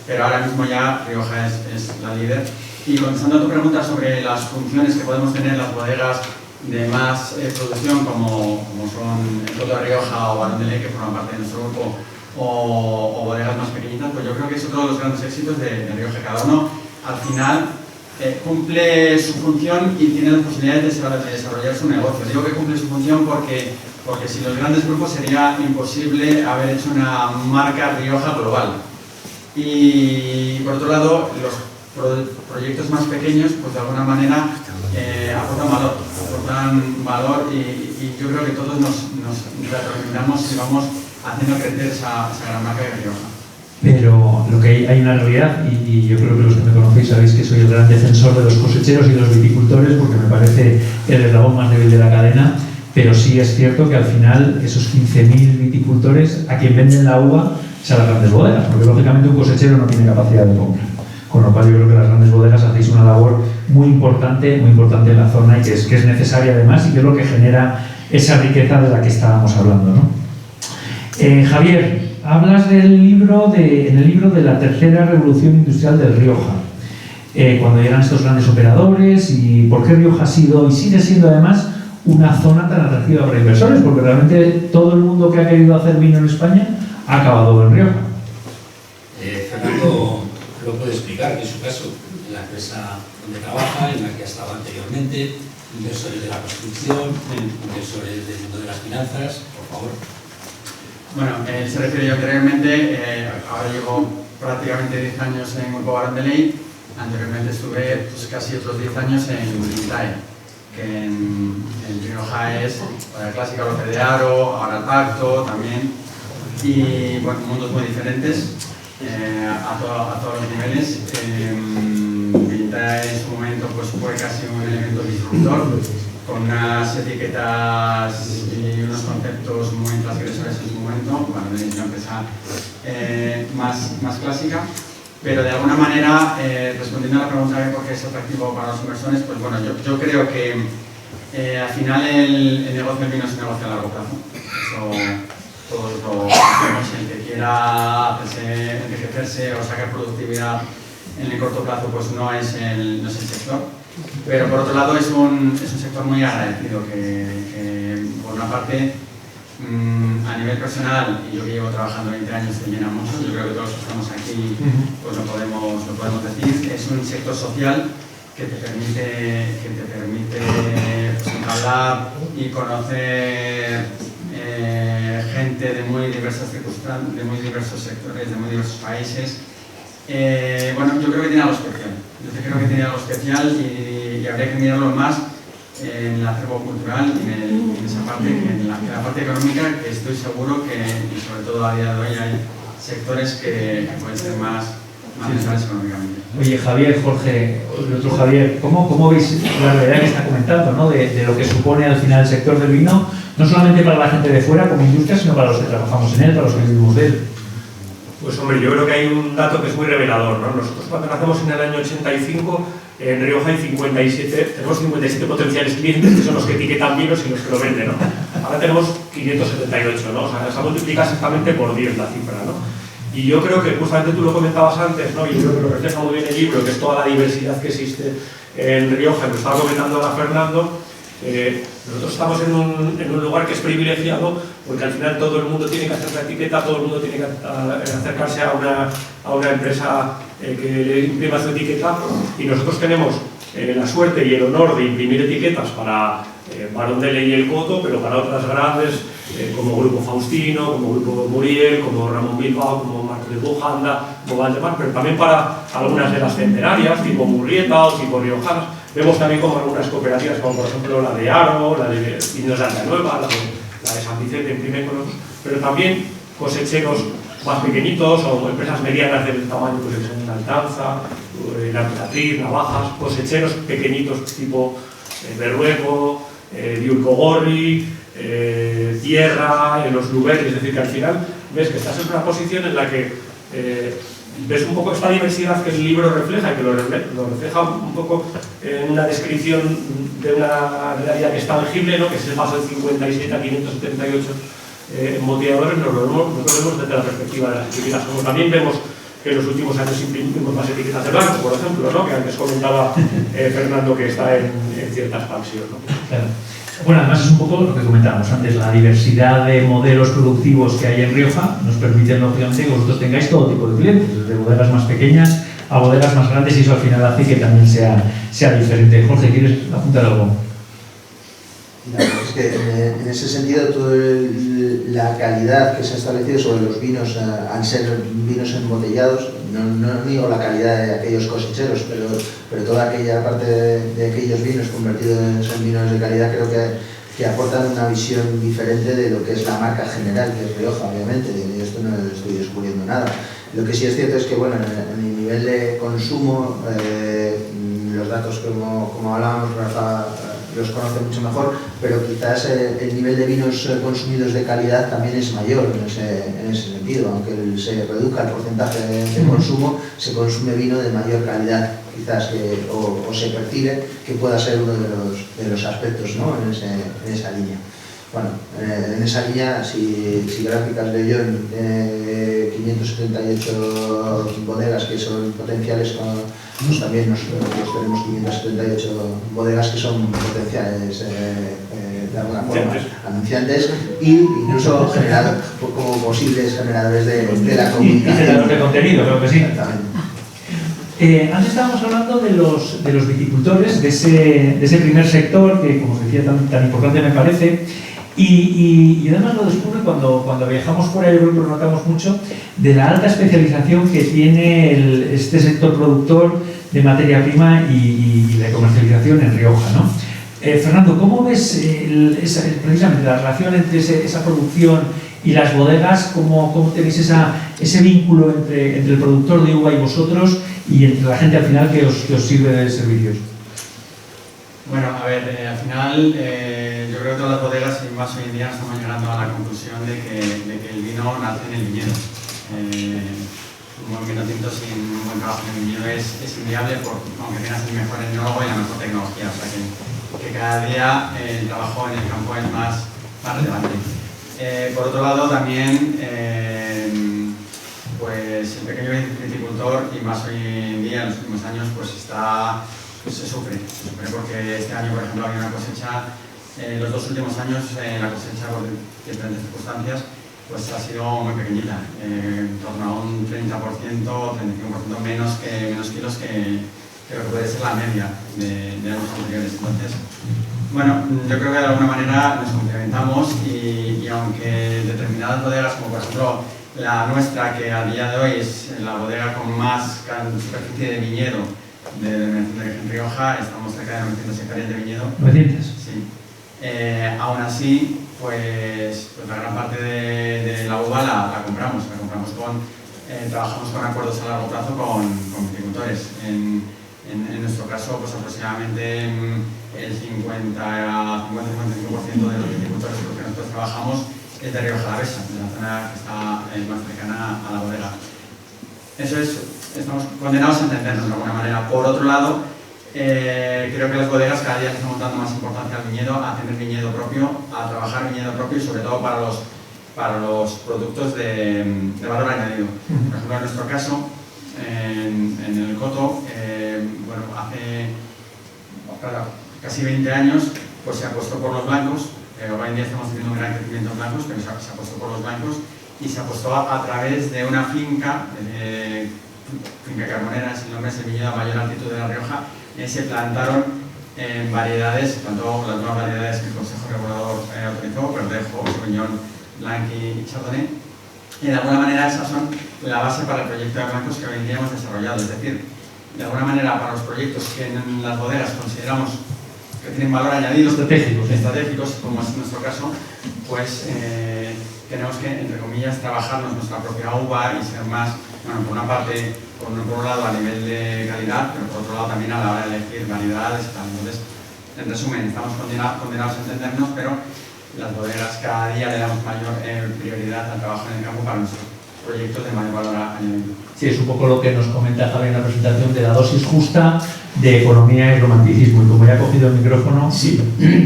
pero ahora mismo ya Rioja es la líder. Y contestando a tu pregunta sobre las funciones que podemos tener las bodegas de más producción, como son el Coto de Rioja o Barón de Ley, que forman parte de nuestro grupo, o bodegas más pequeñitas, pues yo creo que es otro de los grandes éxitos de Rioja. Cada uno al final cumple su función y tiene las posibilidades de desarrollar su negocio. Digo que cumple su función porque sin los grandes grupos sería imposible haber hecho una marca Rioja global. Y por otro lado, los proyectos más pequeños, pues de alguna manera aportan valor y yo creo que todos nos retroalimentamos y vamos haciendo crecer esa gran marca de Rioja. Pero lo que hay una realidad, y yo creo que los que me conocéis sabéis que soy el gran defensor de los cosecheros y de los viticultores, porque me parece el eslabón más débil de la cadena, pero sí es cierto que al final esos 15.000 viticultores a quien venden la uva es a las grandes bodegas, porque lógicamente un cosechero no tiene capacidad de compra. Con lo cual yo creo que las grandes bodegas hacéis una labor muy importante en la zona y que es necesaria además y que es lo que genera esa riqueza de la que estábamos hablando, ¿no? Javier, hablas en el libro de la tercera revolución industrial del Rioja, cuando llegan estos grandes operadores y por qué Rioja ha sido y sigue siendo además una zona tan atractiva para inversores, porque realmente todo el mundo que ha querido hacer vino en España ha acabado en Rioja. Fernando lo puede explicar, que es su caso, en la empresa donde trabaja, en la que ha estado anteriormente, inversores de la construcción, inversores del mundo de las finanzas, por favor. Bueno, se refiere yo anteriormente, ahora llevo prácticamente 10 años en Grupo Barón de Ley, anteriormente estuve pues, casi otros 10 años en Vinitae, que en Rioja es la clásica Loce de Aro, ahora el Pacto también, y bueno, mundos muy diferentes a todos los niveles. Vinitae en su momento pues, fue casi un elemento disruptor, con unas etiquetas y unos conceptos muy transgresores en su momento. Bueno, es una empresa más clásica, pero de alguna manera, respondiendo a la pregunta de por qué es atractivo para los inversores, pues bueno, yo creo que al final el negocio del vino es un negocio a largo plazo. Eso todos lo sabemos. El que quiera enriquecerse o sacar productividad en el corto plazo, pues no es el sector. Pero por otro lado es un sector muy agradecido que por una parte a nivel personal, y yo que llevo trabajando 20 años te llena mucho, yo creo que todos los que estamos aquí pues lo podemos decir, es un sector social que te permite pues, entablar y conocer gente de muy diversas circunstancias, de muy diversos sectores, de muy diversos países. Bueno, yo creo que tiene algo especial. Y habría que mirarlo más en el acervo cultural y en esa parte, en la parte económica, que estoy seguro que, y sobre todo a día de hoy, hay sectores que pueden ser más necesarios económicamente. Oye, Javier, Jorge, el otro Javier, ¿cómo veis la realidad que está comentando, ¿no? de lo que supone al final el sector del vino, no solamente para la gente de fuera como industria, sino para los que trabajamos en él, para los que vivimos de él? Pues hombre, yo creo que hay un dato que es muy revelador, ¿no? Nosotros cuando nacemos en el año 85 En Rioja hay 57, tenemos 57 potenciales clientes, que son los que etiquetan vinos y los que lo venden, ¿no? Ahora tenemos 578, ¿no? O sea, se multiplica exactamente por 10 la cifra, ¿no? Y yo creo que justamente tú lo comentabas antes, ¿no? Y yo creo que lo refleja muy bien el libro, que es toda la diversidad que existe en Rioja, lo estaba comentando ahora Fernando. Nosotros estamos en un lugar que es privilegiado porque al final todo el mundo tiene que hacer la etiqueta, todo el mundo tiene que acercarse a una empresa que le imprima su etiqueta, y nosotros tenemos la suerte y el honor de imprimir etiquetas para Barón de Ley y El Coto, pero para otras grandes como Grupo Faustino, como Grupo Muriel, como Ramón Bilbao, como Marco de Bujanda, como Valdemar, pero también para algunas de las centenarias, tipo Murrieta o tipo Riojanas. Vemos también como algunas cooperativas, como por ejemplo la de Aro, la de Vinos de Altanueva, la de San Vicente, imprimen con nosotros, pero también cosecheros más pequeñitos o empresas medianas del tamaño, pues que son Altanza, la Emperatriz, Navajas, cosecheros pequeñitos tipo Berrueco, Diurcogorri, Tierra, en los Luberis, es decir, que al final ves que estás en una posición en la que ves un poco esta diversidad que el libro refleja y que lo refleja un poco en una descripción de una realidad que es tangible, ¿no? Que es el paso de 57 a 578 embotelladores. Nos lo vemos desde la perspectiva de las etiquetas, como también vemos que en los últimos años imprimimos más etiquetas de blanco, por ejemplo, ¿no? Que antes comentaba Fernando que está en cierta expansión, ¿no? Claro. Bueno, además es un poco lo que comentábamos antes, la diversidad de modelos productivos que hay en Rioja nos permite, lógicamente, que vosotros tengáis todo tipo de clientes, desde bodegas más pequeñas a bodegas más grandes, y eso al final hace que también sea diferente. Jorge, ¿quieres apuntar algo? Es que en ese sentido toda la calidad que se ha establecido sobre los vinos, al ser vinos embotellados, no digo la calidad de aquellos cosecheros, pero toda aquella parte de aquellos vinos convertidos en vinos de calidad, creo que aportan una visión diferente de lo que es la marca general, que es Rioja, obviamente, y esto no estoy descubriendo nada. Lo que sí es cierto es que, bueno, en el nivel de consumo, los datos como hablábamos, Rafa los conoce mucho mejor, pero quizás el nivel de vinos consumidos de calidad también es mayor en ese sentido, aunque se reduzca el porcentaje de consumo, se consume vino de mayor calidad, quizás, o se percibe que pueda ser uno de los aspectos, ¿no? en esa línea. Bueno, en esa línea, si Gráficas leyó 578 bodegas que son potenciales, pues también nosotros tenemos 578 bodegas que son potenciales de alguna forma anunciantes, e incluso como posibles generadores de la comunicación. Y generadores de contenido, creo que sí. Exactamente. Antes estábamos hablando de los viticultores, de ese primer sector que, como os decía, tan importante me parece. Y además lo descubre cuando viajamos por el grupo, lo notamos mucho, de la alta especialización que tiene este sector productor de materia prima y de comercialización en Rioja, ¿no? Fernando, ¿cómo ves precisamente la relación entre esa producción y las bodegas? ¿Cómo tenéis ese vínculo entre el productor de uva y vosotros, y entre la gente al final que os sirve de servicios? Bueno, a ver, al final yo creo que todas las bodegas y más hoy en día estamos llegando a la conclusión de que el vino nace en el viñedo. Un buen vino tinto sin un buen trabajo en el viñedo es inviable, aunque tengas el mejor enólogo y la mejor tecnología. O sea que cada día el trabajo en el campo es más relevante. Por otro lado, también pues el pequeño viticultor, y más hoy en día, en los últimos años, pues se sufre porque este año, por ejemplo, había una cosecha, los dos últimos años la cosecha por diferentes circunstancias pues ha sido muy pequeñita, en torno a un 30%, 35% menos kilos que lo que puede ser la media de años anteriores. Entonces, bueno, yo creo que de alguna manera nos complementamos, y aunque determinadas bodegas, como por ejemplo la nuestra, que a día de hoy es la bodega con más superficie de viñedo en Rioja, estamos cerca de 900 hectáreas de viñedo. ¿900? Sí. Aún así, pues la gran parte de la uva la compramos trabajamos con acuerdos a largo plazo con viticultores. En nuestro caso, pues aproximadamente el 50-55% de los viticultores con los que nosotros trabajamos es de Rioja Alavesa, de la zona que está más cercana a la bodega. Eso es, estamos condenados a entendernos de alguna manera. Por otro lado, Creo que las bodegas cada día están dando más importancia al viñedo, a tener viñedo propio, a trabajar viñedo propio y sobre todo para los productos de valor añadido. Por ejemplo, en nuestro caso, en el Coto, bueno, hace casi 20 años pues se apostó por los blancos. Hoy en día estamos teniendo un gran crecimiento en blancos, pero se apostó por los blancos y se apostó a través de una finca, Finca Carbonera, es el nombre, es el viñedo a mayor altitud de La Rioja. Se plantaron variedades, plantó las nuevas variedades que el Consejo Regulador autorizó, Verdejo, Sauvignon Blanc y Chardonnay. Y de alguna manera esas son la base para el proyecto de blancos que hoy en día hemos desarrollado. Es decir, de alguna manera para los proyectos que en las bodegas consideramos que tienen valor añadido, estratégicos, como es nuestro caso, pues tenemos que, entre comillas, trabajarnos nuestra propia uva y ser más, bueno, por una parte, por un lado a nivel de calidad, pero por otro lado también a la hora de elegir variedades y tal. Entonces, en resumen, estamos condenados a entendernos, pero las bodegas cada día le damos mayor prioridad al trabajo en el campo para nuestros proyectos de mayor valor añadido. Sí, es un poco lo que nos comenta Javier en la presentación de la dosis justa de economía y romanticismo. Y como ya ha cogido el micrófono... Sí,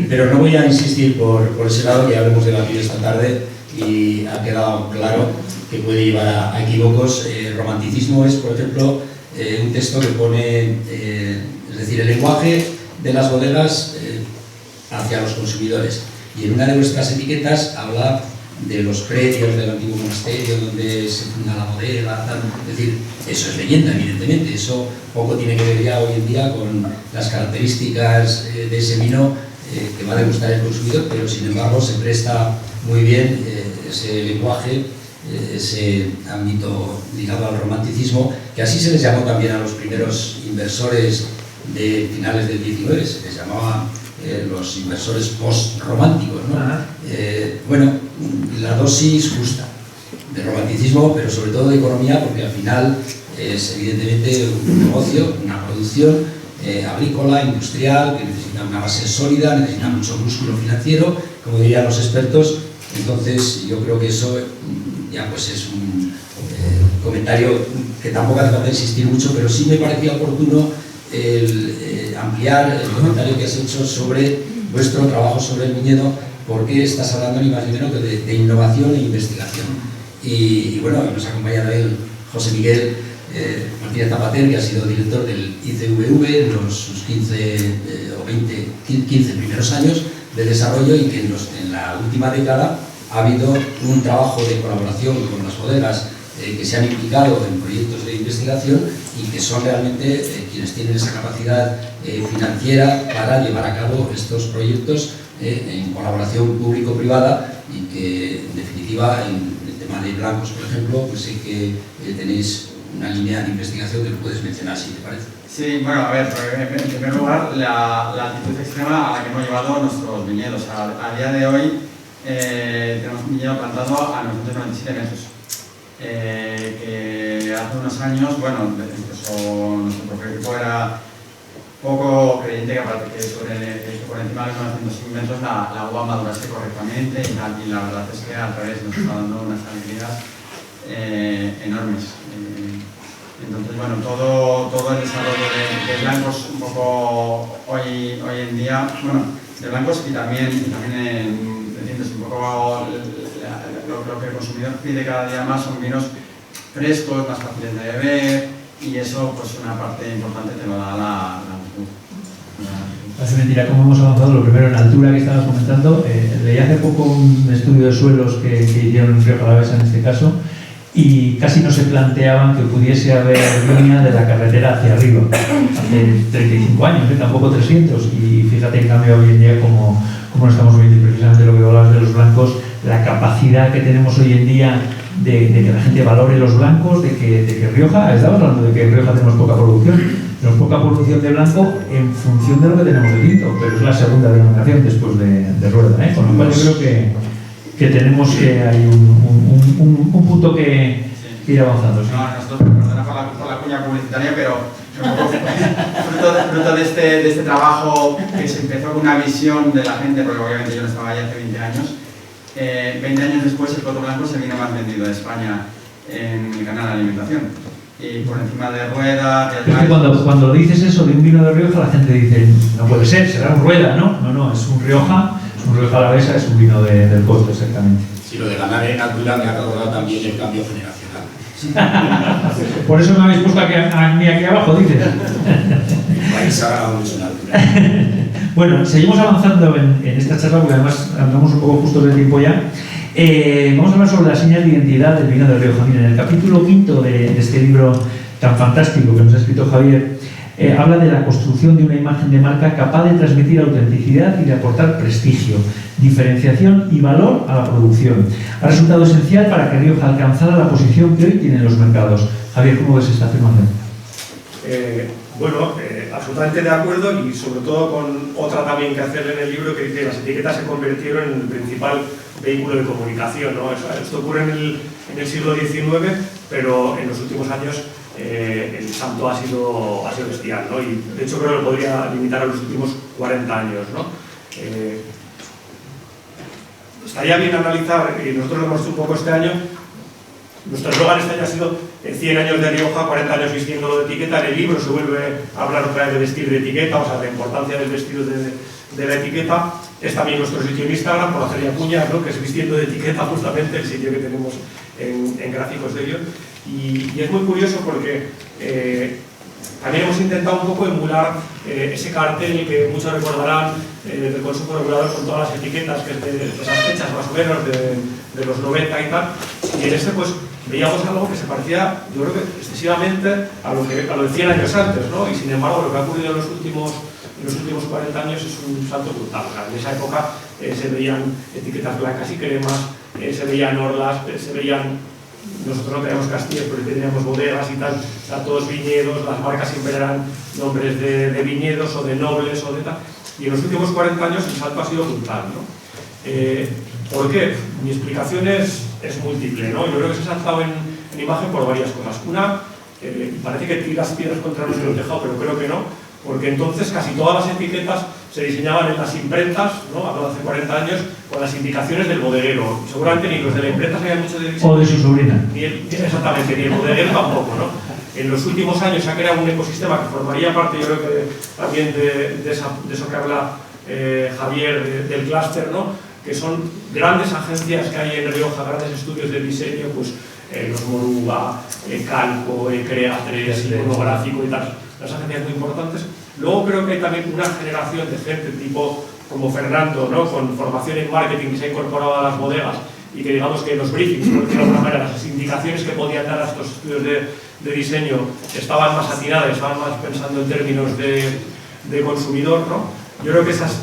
pero no voy a insistir por ese lado, ya hablemos debatido esta tarde y ha quedado claro que puede llevar a equívocos. Romanticismo es, por ejemplo, un texto que pone, es decir, el lenguaje de las bodegas hacia los consumidores. Y en una de vuestras etiquetas habla de los predios del antiguo monasterio donde se funda la bodega, tal. Es decir, eso es leyenda, evidentemente, eso poco tiene que ver ya hoy en día con las características de ese vino que va a degustar el consumidor, pero sin embargo se presta muy bien ese lenguaje, ese ámbito ligado al romanticismo, que así se les llamó también a los primeros inversores de finales del 19, se les llamaba los inversores post-románticos, ¿no? Bueno, la dosis justa de romanticismo, pero sobre todo de economía, porque al final es evidentemente un negocio, una producción agrícola, industrial, que necesita una base sólida, necesita mucho músculo financiero, como dirían los expertos. Entonces yo creo que eso ya pues es un comentario que tampoco hace falta insistir mucho, pero sí me parecía oportuno ampliar el comentario que has hecho sobre vuestro trabajo sobre el viñedo, porque estás hablando ni más ni menos que de innovación e investigación. Y bueno, nos acompaña también José Miguel Martínez Zapater, que ha sido director del ICVV en sus 15 primeros años de desarrollo, y que en la última década ha habido un trabajo de colaboración con las bodegas que se han implicado en proyectos de investigación y que son realmente quienes tienen esa capacidad financiera para llevar a cabo estos proyectos en colaboración público-privada, y que en definitiva en el tema de blancos, por ejemplo, pues sé que tenéis una línea de investigación que lo puedes mencionar, si te parece. Sí, bueno, a ver, en primer lugar, la altitud extrema a la que hemos llevado nuestros viñedos. A día de hoy tenemos un viñedo plantado a 997 metros. Que hace unos años, bueno, incluso nuestro propio equipo era poco creyente que por encima de los 900 metros la uva madurase correctamente, y la verdad es que al revés nos está dando unas alegrías enormes. Entonces, bueno, todo el desarrollo de blancos un poco hoy en día, bueno, de blancos y también entiendes un poco lo que el consumidor pide cada día más son vinos frescos, más fáciles de beber, y eso pues una parte importante te lo da la altitud. Parece mentira cómo hemos avanzado. Lo primero, en altura, que estabas comentando, leí hace poco un estudio de suelos que hicieron en Rioja Alavesa en este caso, y casi no se planteaban que pudiese haber línea de la carretera hacia arriba. Hace 35 años, tampoco 300, y fíjate en cambio hoy en día como lo estamos viendo. Y precisamente lo que hablabas de los blancos, la capacidad que tenemos hoy en día de que la gente valore los blancos, de que Rioja, estabas hablando de que en Rioja tenemos poca producción de blanco en función de lo que tenemos de tinto, pero es la segunda denominación después de Rueda, con lo cual yo creo que tenemos que hay un punto que ir avanzando. ¿Sí? No, nosotros, perdona por la cuña publicitaria, pero fruto de este trabajo que se empezó con una visión de la gente, porque obviamente yo no estaba allí hace 20 años. 20 años después, el Coto Blanco es el vino más vendido de España en el canal de alimentación. y por encima de rueda, de Es que atrás. cuando dices eso de un vino de Rioja, la gente dice, no puede ser, será un Rueda, ¿no? No, es un Rioja Alavesa, es un vino del Porto, exactamente. Sí, lo de ganar en altura me ha recordado también el cambio generacional. Por eso me habéis puesto a mí aquí abajo, dices. Vais a ganar mucho en altura. Bueno, seguimos avanzando en esta charla, porque además andamos un poco justos de tiempo ya. Vamos a hablar sobre las señas de identidad del vino de Rioja. Miren, en el capítulo 5 de este libro tan fantástico que nos ha escrito Javier, habla de la construcción de una imagen de marca capaz de transmitir autenticidad y de aportar prestigio, diferenciación y valor a la producción. Ha resultado esencial para que Rioja alcanzara la posición que hoy tiene en los mercados. Javier, ¿cómo ves esta afirmación? Bueno, absolutamente de acuerdo, y sobre todo con otra también que hacer en el libro, que dice que las etiquetas se convirtieron en el principal vehículo de comunicación, ¿no? Esto ocurre en el siglo XIX, pero en los últimos años el salto ha sido bestial, ¿no? Y de hecho creo que lo podría limitar a los últimos 40 años, ¿no? Estaría bien analizar, y nosotros lo hemos hecho un poco este año. Nuestro eslogan este año ha sido 100 años de Rioja, 40 años vistiéndolo de etiqueta. En el libro se vuelve a hablar otra vez de vestir de etiqueta, o sea, la importancia del vestido de la etiqueta. Es también nuestro sitio en Instagram, por hacer ya cuñas, ¿no? Que es vistiendo de etiqueta, justamente el sitio que tenemos en gráficos de ello. Y es muy curioso porque también hemos intentado un poco emular ese cartel que muchos recordarán del Consejo Regulador con todas las etiquetas, que es de esas fechas más o menos de los 90 y tal. Y en este pues veíamos algo que se parecía, yo creo que excesivamente a lo de 100 años antes, ¿no? Y sin embargo lo que ha ocurrido en los últimos 40 años es un salto brutal. O sea, en esa época se veían etiquetas blancas y cremas, se veían orlas, se veían... Nosotros no teníamos castillos, pero teníamos bodegas y tal, o sea, todos viñedos, las marcas siempre eran nombres de viñedos o de nobles o de tal. Y en los últimos 40 años el salto ha sido brutal, ¿no? ¿Por qué? Mi explicación es múltiple, ¿no? Yo creo que se ha saltado en imagen por varias cosas. Una, parece que tiras piedras contra nuestro tejado, pero creo que no, porque entonces casi todas las etiquetas se diseñaban en las imprentas, ¿no? Hablo de hace 40 años, con las indicaciones del bodeguero. Seguramente ni los de la imprenta sabían mucho de diseño. O de su sobrina. Exactamente, ni el bodeguero tampoco, ¿no? En los últimos años se ha creado un ecosistema que formaría parte, yo creo que también de eso que habla Javier, del clúster, ¿no? Que son grandes agencias que hay en Rioja, grandes estudios de diseño, pues los Moruga, Calco, Crea3, Iconográfico y tal, las agencias muy importantes. Luego creo que hay también una generación de gente tipo como Fernando, ¿no? Con formación en marketing que se ha incorporado a las bodegas y que digamos que los briefings, por decirlo de alguna manera, las indicaciones que podían dar a estos estudios de diseño estaban más atinadas, estaban más pensando en términos de consumidor, ¿no? Yo creo que esas,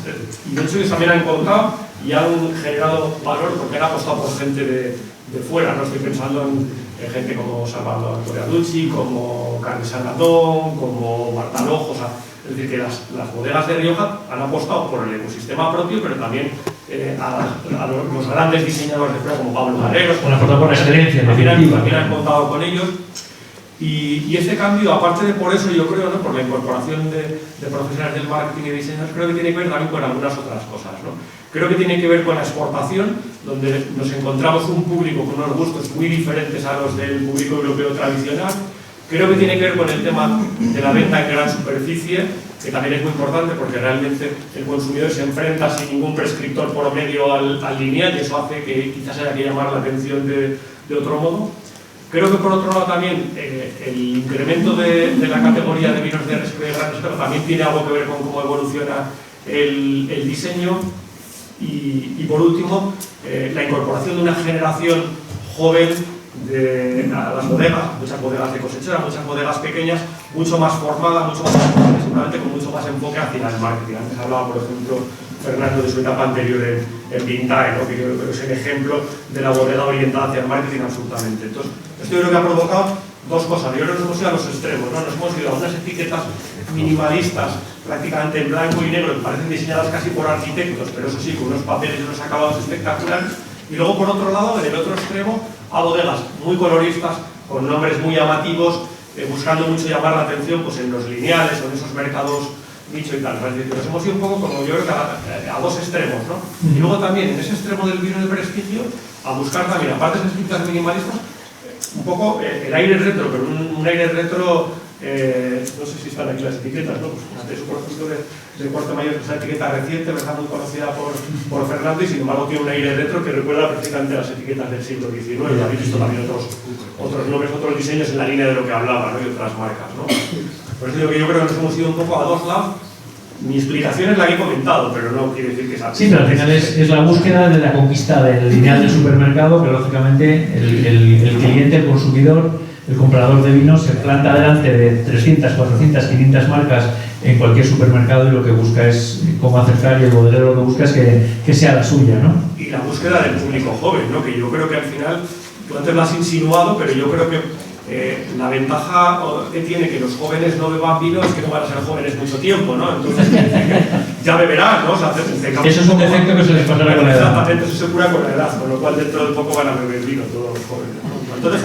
y de hecho ellos también han contado y han generado valor porque han apostado por gente de fuera, ¿no? Estoy pensando en gente como Salvador Coreaducci, como Carles Arnatón, como Marta Lojo, o sea, es decir, que las bodegas de Rioja han apostado por el ecosistema propio, pero también a los grandes diseñadores de fuera, como Pablo Guerrero, Han apostado por la excelencia, también han contado con ellos. Y este cambio, aparte de por eso, yo creo, ¿no? Por la incorporación de profesionales del marketing y diseñadores, creo que tiene que ver también con algunas otras cosas, ¿no? Creo que tiene que ver con la exportación, donde nos encontramos un público con unos gustos muy diferentes a los del público europeo tradicional. Creo que tiene que ver con el tema de la venta en gran superficie, que también es muy importante porque realmente el consumidor se enfrenta sin ningún prescriptor por medio al lineal y eso hace que quizás haya que llamar la atención de otro modo. Creo que por otro lado también el incremento de la categoría de vinos de reserva de gran reserva también tiene algo que ver con cómo evoluciona el diseño y por último la incorporación de una generación joven a las bodegas, muchas bodegas de cosechera, muchas bodegas pequeñas, mucho más formada, mucho más seguramente con mucho más enfoque hacia el marketing. Antes hablaba, por ejemplo, Fernando de su etapa anterior en Vintae, ¿no? Que yo creo que es el ejemplo de la bodega orientada hacia el marketing absolutamente. Entonces, esto yo creo que ha provocado dos cosas. Yo creo que nos hemos ido a los extremos, ¿no? Nos hemos ido a unas etiquetas minimalistas, prácticamente en blanco y negro, que parecen diseñadas casi por arquitectos, pero eso sí, con unos papeles y unos acabados espectaculares. Y luego, por otro lado, en el otro extremo, a bodegas muy coloristas, con nombres muy llamativos, buscando mucho llamar la atención pues, en los lineales o en esos mercados nicho y tal. Es decir, nos hemos ido un poco como yo creo que a dos extremos, ¿no? Y luego también en ese extremo del vino de prestigio, a buscar también, aparte de esas etiquetas minimalistas, un poco el aire retro, pero un aire retro, no sé si están aquí las etiquetas, ¿no? Pues fíjate, eso por ejemplo de Cuarto Mayor, que es una etiqueta reciente, ¿verdad? Muy conocida por Fernando, y sin embargo tiene un aire retro que recuerda precisamente a las etiquetas del siglo XIX, y habéis visto también otros nombres, otros diseños en la línea de lo que hablaba, ¿no? Y otras marcas, ¿no? Por eso digo que yo creo que nos hemos ido un poco a dos lados. Mi explicación es la que he comentado, pero no quiere decir que sea así. Sí, pero al final es la búsqueda de la conquista del lineal del supermercado, que lógicamente el cliente, el consumidor, el comprador de vino se planta delante de 300, 400, 500 marcas en cualquier supermercado y lo que busca es cómo acercar, y el bodeguero lo que busca es que sea la suya, ¿no? Y la búsqueda del público joven, ¿no? Que yo creo que al final, tú antes lo has insinuado, pero yo creo que la ventaja que tiene que los jóvenes no beban vino es que no van a ser jóvenes mucho tiempo, ¿no? Entonces, ya beberán, ¿no? O sea, eso es un defecto que se les pasará con la edad. Exactamente, eso se cura con la edad, con lo cual dentro de poco van a beber vino todos los jóvenes, ¿no? Entonces,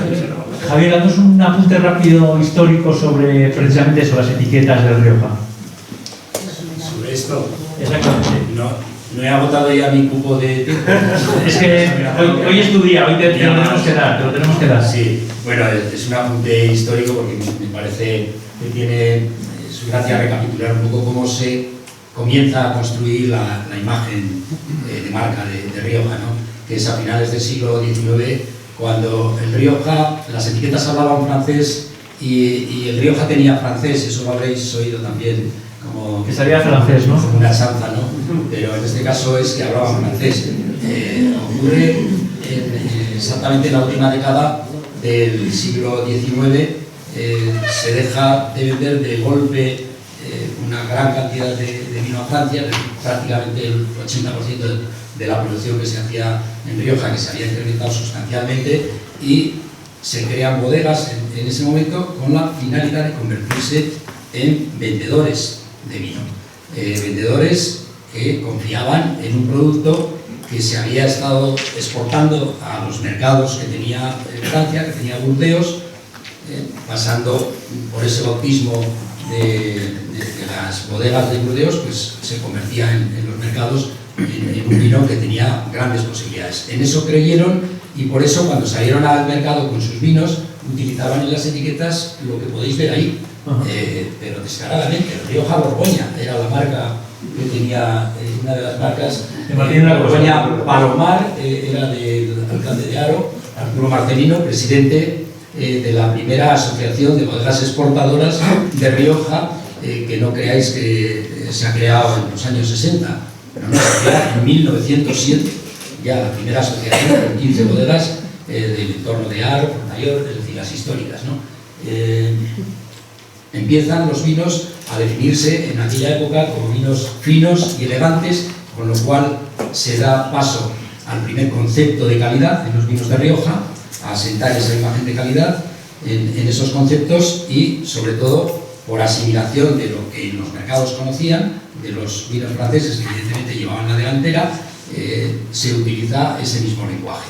Javier, danos un apunte rápido histórico sobre precisamente eso, las etiquetas del Rioja. Sobre esto, Exactamente. no he agotado ya mi cupo de tiempo. Es que hoy es tu día, hoy te lo tenemos que dar. Sí, bueno, es un apunte histórico porque me parece que tiene su gracia recapitular un poco cómo se comienza a construir la imagen de marca de Rioja, ¿no? Que es a finales del siglo XIX, cuando el Rioja, las etiquetas hablaban francés y el Rioja tenía francés, eso lo habréis oído también. Como que salía francés, ¿no? Como una chanza, ¿no? Pero en este caso es que hablaban francés. Ocurre exactamente en la última década del siglo XIX, se deja de vender de golpe una gran cantidad de vino a Francia, prácticamente el 80% de la producción que se hacía en Rioja, que se había incrementado sustancialmente, y se crean bodegas en ese momento con la finalidad de convertirse en vendedores de vino. Vendedores que confiaban en un producto que se había estado exportando a los mercados que tenía Francia, que tenía Burdeos, pasando por ese bautismo de las bodegas de Burdeos, pues se convertía en los mercados en un vino que tenía grandes posibilidades. En eso creyeron y por eso cuando salieron al mercado con sus vinos utilizaban en las etiquetas lo que podéis ver ahí. Pero descaradamente, el Rioja Borgoña era la marca que tenía, una de las marcas. Borgoña Palomar era del alcalde de Haro, Arturo Marcelino, presidente de la primera asociación de bodegas exportadoras de Rioja, que no creáis que se ha creado en los años 60, pero no, se creó en 1907, ya la primera asociación con 15 bodegas del entorno de Haro, Portmayor, es decir, las históricas, ¿no? Empiezan los vinos a definirse en aquella época como vinos finos y elegantes, con lo cual se da paso al primer concepto de calidad en los vinos de Rioja, a asentar esa imagen de calidad en esos conceptos y, sobre todo, por asimilación de lo que en los mercados conocían, de los vinos franceses que evidentemente llevaban la delantera, se utiliza ese mismo lenguaje.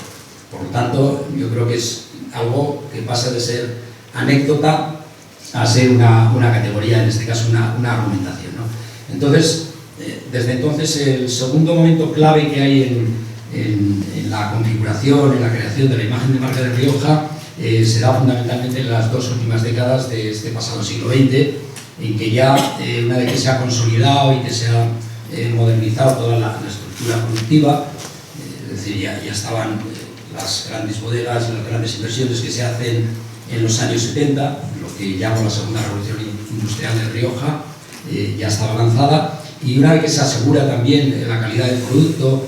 Por lo tanto, yo creo que es algo que pasa de ser anécdota a ser una categoría, en este caso una argumentación, ¿no? Entonces, desde entonces, el segundo momento clave que hay en la configuración, en la creación de la imagen de marca de Rioja, se da fundamentalmente en las dos últimas décadas de este pasado siglo XX, en que ya, una vez que se ha consolidado y que se ha modernizado toda la estructura productiva, es decir, ya estaban las grandes bodegas y las grandes inversiones que se hacen en los años 70, lo que llamo la segunda revolución industrial de Rioja, ya estaba lanzada, y una vez que se asegura también la calidad del producto,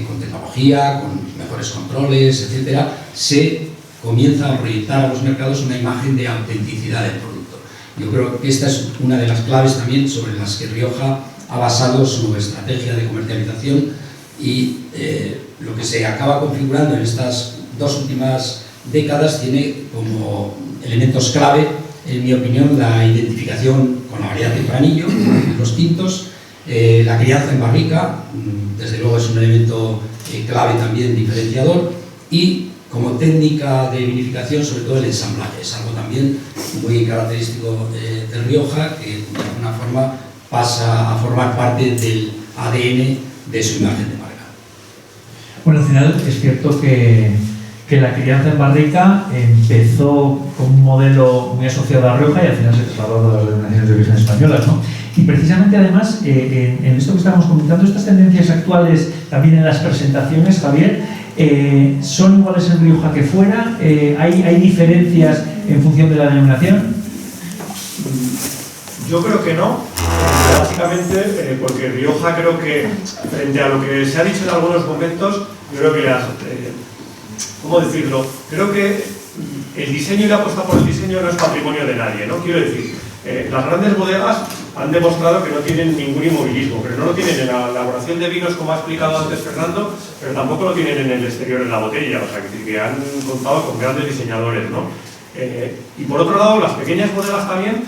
con tecnología, con mejores controles, etc., se comienza a proyectar a los mercados una imagen de autenticidad del producto. Yo creo que esta es una de las claves también sobre las que Rioja ha basado su estrategia de comercialización y lo que se acaba configurando en estas dos últimas décadas tiene como elementos clave, en mi opinión, la identificación con la variedad tempranillo, los tintos, la crianza en barrica, desde luego es un elemento clave también diferenciador, y como técnica de vinificación, sobre todo el ensamblaje, es algo también muy característico de Rioja, que de alguna forma pasa a formar parte del ADN de su imagen de marca. Bueno, al final es cierto que que la crianza en barrica empezó con un modelo muy asociado a Rioja y al final se trasladó a las denominaciones de origen españolas, ¿no? Y precisamente además, en esto que estábamos comentando, estas tendencias actuales también en las presentaciones, Javier, ¿son iguales en Rioja que fuera? ¿Hay diferencias en función de la denominación? Yo creo que no, básicamente porque Rioja creo que, frente a lo que se ha dicho en algunos momentos, yo creo que ¿cómo decirlo? Creo que el diseño y la apuesta por el diseño no es patrimonio de nadie, ¿no? Quiero decir, las grandes bodegas han demostrado que no tienen ningún inmovilismo, pero no lo tienen en la elaboración de vinos, como ha explicado antes Fernando, pero tampoco lo tienen en el exterior, en la botella, o sea, que han contado con grandes diseñadores, ¿no? Y por otro lado, las pequeñas bodegas también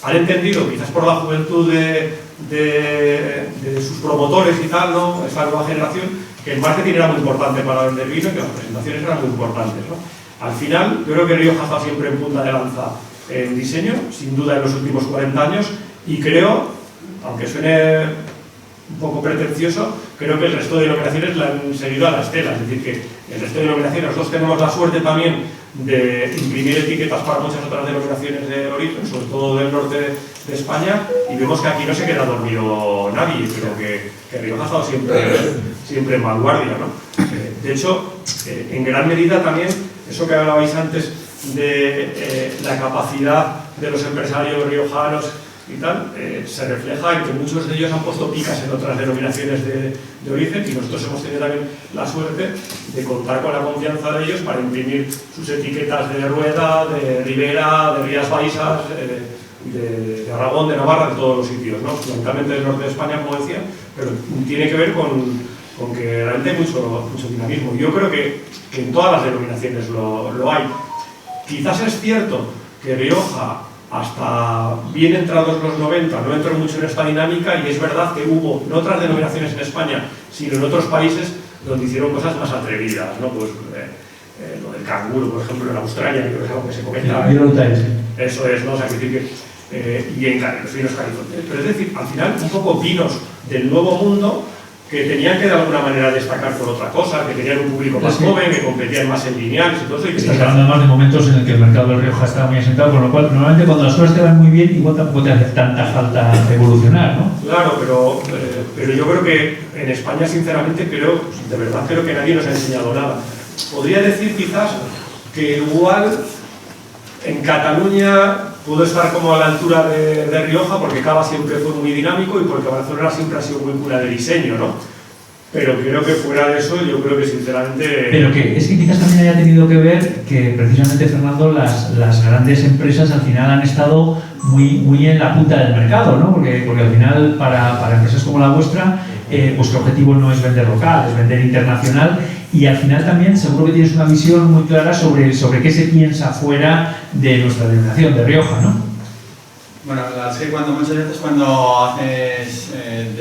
han entendido, quizás por la juventud de sus promotores y tal, ¿no? Esa nueva generación, que el marketing era muy importante para vender vino y que las presentaciones eran muy importantes, ¿no? Al final, yo creo que Rioja ha estado siempre en punta de lanza en diseño, sin duda en los últimos 40 años, y creo, aunque suene un poco pretencioso, creo que el resto de denominaciones la han seguido a la estela, es decir, que el resto de denominaciones, nosotros tenemos la suerte también de imprimir etiquetas para muchas otras denominaciones de origen, sobre todo del norte de España, y vemos que aquí no se queda dormido nadie, pero que Rioja ha estado siempre en vanguardia, ¿no? De hecho, en gran medida también, eso que hablabais antes de la capacidad de los empresarios riojanos y tal, se refleja en que muchos de ellos han puesto picas en otras denominaciones de origen, y nosotros hemos tenido también la suerte de contar con la confianza de ellos para imprimir sus etiquetas de Rueda, de Ribera, de Rías Baixas, de Aragón, de Navarra, de todos los sitios, ¿no? Fundamentalmente del norte de España, como decía, pero tiene que ver con que realmente hay mucho dinamismo. Yo creo que en todas las denominaciones lo hay. Quizás es cierto que Rioja, hasta bien entrados los 90, no entró mucho en esta dinámica, y es verdad que hubo, no otras denominaciones en España, sino en otros países donde hicieron cosas más atrevidas, ¿no? Pues lo del canguro, por ejemplo, en Australia, que es algo que se comenta. Eso es, ¿no? O sea, que decir que, y en los vinos californianos. Pero es decir, al final, un poco vinos del nuevo mundo que tenían que de alguna manera destacar por otra cosa, que tenían un público más joven, que competían más en lineales y todo eso. Estás hablando más de momentos en el que el mercado de Rioja estaba muy asentado, con lo cual normalmente cuando las cosas te van muy bien, igual tampoco te hace tanta falta evolucionar, ¿no? Claro, pero yo creo que en España, sinceramente, de verdad creo que nadie nos ha enseñado nada. Podría decir quizás que igual en Cataluña pudo estar como a la altura de Rioja, porque Cava siempre fue muy dinámico y porque Barcelona siempre ha sido muy cuna de diseño, ¿no? Pero creo que fuera de eso, yo creo que sinceramente... Pero que es que quizás también haya tenido que ver que precisamente, Fernando, las grandes empresas al final han estado muy en la punta del mercado, ¿no? Porque al final para empresas como la vuestra, vuestro objetivo no es vender local, es vender internacional, y al final también seguro que tienes una visión muy clara sobre qué se piensa fuera de nuestra denominación de Rioja, ¿no? Bueno, es que muchas veces cuando te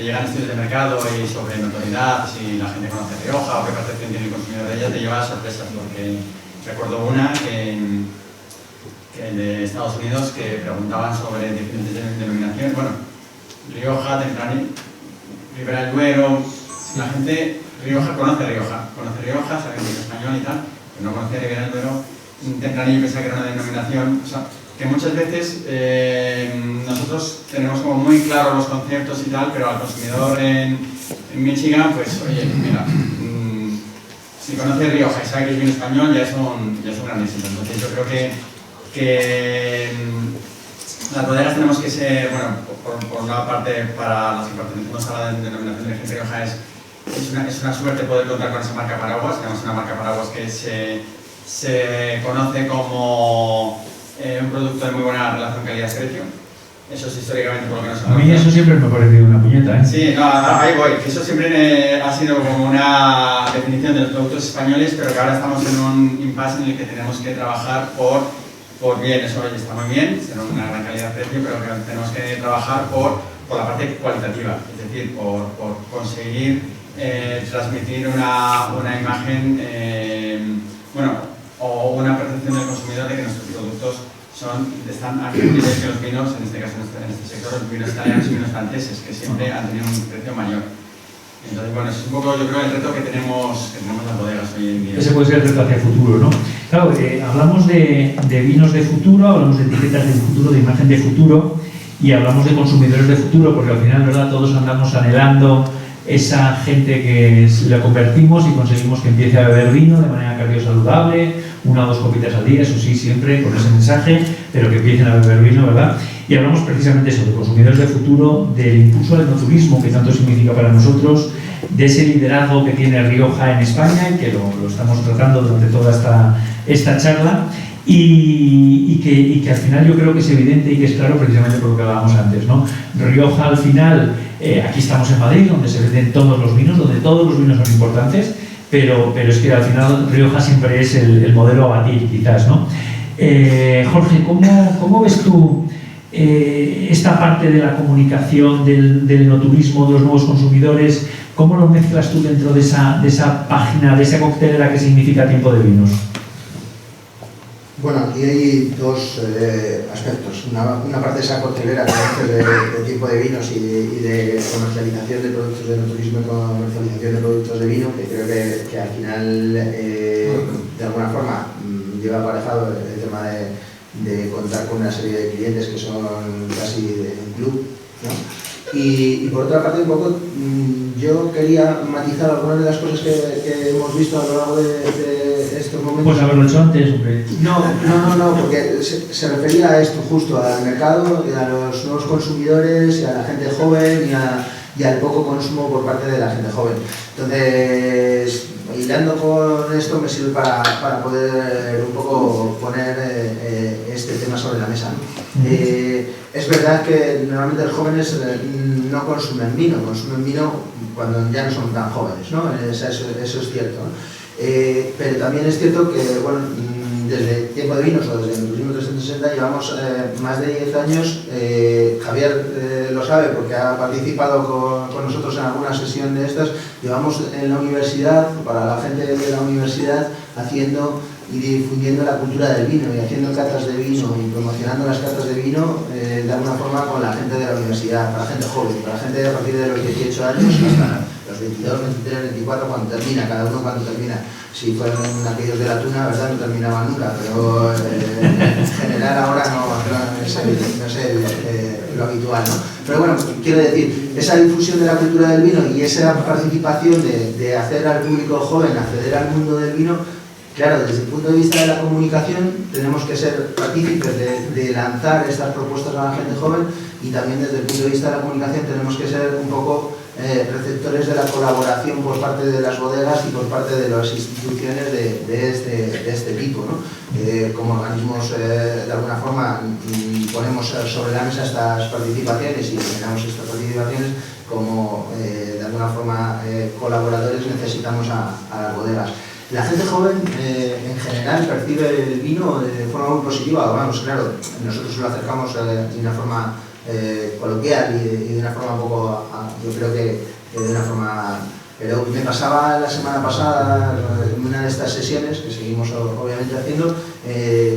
llegan estudios de mercado y sobre notoriedad, si la gente conoce Rioja o qué percepción tiene el consumidor de ella, te lleva a sorpresas, porque recuerdo una que de Estados Unidos que preguntaban sobre diferentes denominaciones, bueno, Rioja, Tempranillo, Ribera del Duero, la gente, conoce Rioja, sabe que es español y tal, pero no conoce Ribera del Duero, Tempranillo pensaba que era una denominación, o sea, que muchas veces nosotros tenemos como muy claros los conceptos y tal, pero al consumidor en Michigan, pues oye, mira, si conoce Rioja y sabe que es bien español, ya es un gran éxito. Entonces yo creo que las bodegas tenemos que ser, bueno, por una parte, para las que pertenecemos a la denominación de gente Rioja, es una suerte poder contar con esa marca paraguas. Tenemos una marca paraguas que se conoce como un producto de muy buena relación calidad-precio. Eso es históricamente por lo que nos A mí eso siempre me ha parecido una puñeta, ¿eh? Sí, no, ahí voy. Eso siempre ha sido como una definición de los productos españoles, pero que ahora estamos en un impasse en el que tenemos que trabajar por bien. Eso está muy bien, tener una gran calidad-precio, pero que tenemos que trabajar por la parte cualitativa, es decir, por conseguir transmitir una imagen, o una percepción del consumidor de que nuestros productos están a mismo nivel que los vinos, en este caso en este sector, los vinos italianos y vinos franceses, que siempre han tenido un precio mayor. Entonces, bueno, es un poco, yo creo, el reto que tenemos las bodegas hoy en día. Ese puede ser el reto hacia el futuro, ¿no? Claro, hablamos de vinos de futuro, hablamos de etiquetas de futuro, de imagen de futuro, y hablamos de consumidores de futuro, porque al final, ¿verdad?, todos andamos anhelando esa gente que la convertimos y conseguimos que empiece a beber vino de manera cardiosaludable, 1 o 2 copitas al día, eso sí, siempre con ese mensaje, pero que empiecen a beber vino, ¿verdad? Y hablamos precisamente eso, de consumidores de futuro, del impulso del enoturismo, que tanto significa para nosotros, de ese liderazgo que tiene Rioja en España, y que lo estamos tratando durante toda esta charla, y que al final yo creo que es evidente y que es claro precisamente por lo que hablábamos antes, ¿no? Rioja al final, aquí estamos en Madrid, donde se venden todos los vinos, donde todos los vinos son importantes, pero es que al final Rioja siempre es el modelo a batir, quizás, ¿no? Jorge, ¿cómo ves tú esta parte de la comunicación, del enoturismo, de los nuevos consumidores? ¿Cómo lo mezclas tú dentro de esa página, de esa coctelera que significa Tiempo de Vinos? Bueno, aquí hay 2 aspectos. Una parte de esa coctelera que de Tiempo de Vinos y de comercialización de productos de enoturismo y comercialización de productos de vino, que creo que al final, de alguna forma, lleva aparejado el tema de contar con una serie de clientes que son casi de un club, ¿no? Y por otra parte, un poco, yo quería matizar algunas de las cosas que hemos visto a lo largo de estos momentos. Pues haberlo hecho antes, hombre. No, porque se refería a esto justo, al mercado, y a los nuevos consumidores, y a la gente joven, y al poco consumo por parte de la gente joven. Entonces, hilando con esto me sirve para poder un poco poner este tema sobre la mesa, ¿no? Es verdad que normalmente los jóvenes no consumen vino cuando ya no son tan jóvenes, ¿no? Eso es cierto, ¿no? Pero también es cierto que, bueno, desde Tiempo de Vinos o desde el Turismo 360 llevamos más de 10 años, Javier lo sabe porque ha participado con nosotros en alguna sesión de estas, llevamos en la universidad, para la gente de la universidad, haciendo y difundiendo la cultura del vino y haciendo catas de vino y promocionando las catas de vino de alguna forma con la gente de la universidad, para la gente joven, para la gente a partir de los 18 años hasta los 22, 23, 24, cuando termina, cada uno cuando termina. Si fueron aquellos de la tuna, ¿verdad?, no terminaban nunca, pero en general ahora no es lo habitual, ¿no? Pero bueno, quiero decir, esa difusión de la cultura del vino y esa participación de hacer al público joven acceder al mundo del vino, claro, desde el punto de vista de la comunicación tenemos que ser partícipes de lanzar estas propuestas a la gente joven, y también desde el punto de vista de la comunicación tenemos que ser un poco receptores de la colaboración por parte de las bodegas y por parte de las instituciones de este tipo, ¿no? Como organismos, de alguna forma, ponemos sobre la mesa estas participaciones y generamos estas participaciones, como de alguna forma colaboradores necesitamos a las bodegas. La gente joven en general percibe el vino de forma muy positiva. Vamos, claro, nosotros lo acercamos de una forma coloquial y de una forma un poco, yo creo que de una forma... Pero me pasaba la semana pasada en una de estas sesiones, que seguimos obviamente haciendo,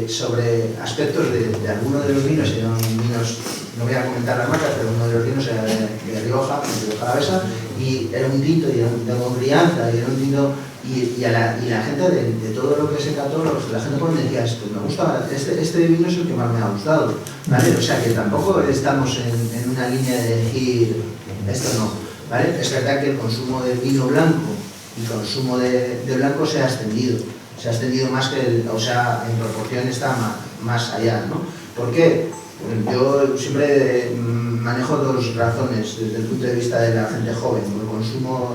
sobre aspectos de algunos de los vinos, y eran vinos, no voy a comentar las marcas, pero uno de los vinos era de Rioja, de Rioja Alavesa, y era un tinto de crianza, y era un tinto... Y la gente de todo lo que se cató, la gente joven decía, esto me gusta, este vino es el que más me ha gustado, ¿vale? O sea que tampoco estamos en una línea de decir, esto no, ¿vale? Es verdad que el consumo de vino blanco y el consumo de blanco se ha extendido más que, o sea, en proporción está más allá, ¿no? ¿Por qué? Yo siempre manejo 2 razones desde el punto de vista de la gente joven, el consumo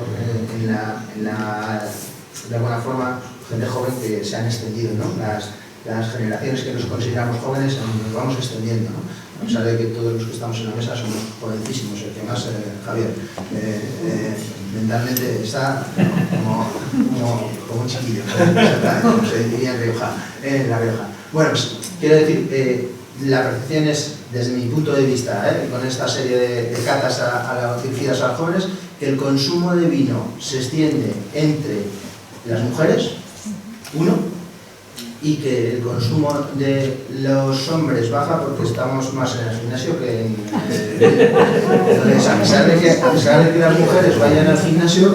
de alguna forma, gente joven que se han extendido, ¿no? Las generaciones que nos consideramos jóvenes nos vamos extendiendo, ¿no? A pesar de que todos los que estamos en la mesa somos jovencísimos, el que más, Javier, mentalmente está como un chiquillo, ¿no? Como se diría en La Rioja. Bueno, pues quiero decir, la percepción es, desde mi punto de vista, con esta serie de catas dirigidas a los jóvenes, que el consumo de vino se extiende entre las mujeres, 1, y que el consumo de los hombres baja porque estamos más en el gimnasio que en... Entonces, a pesar de que las mujeres vayan al gimnasio,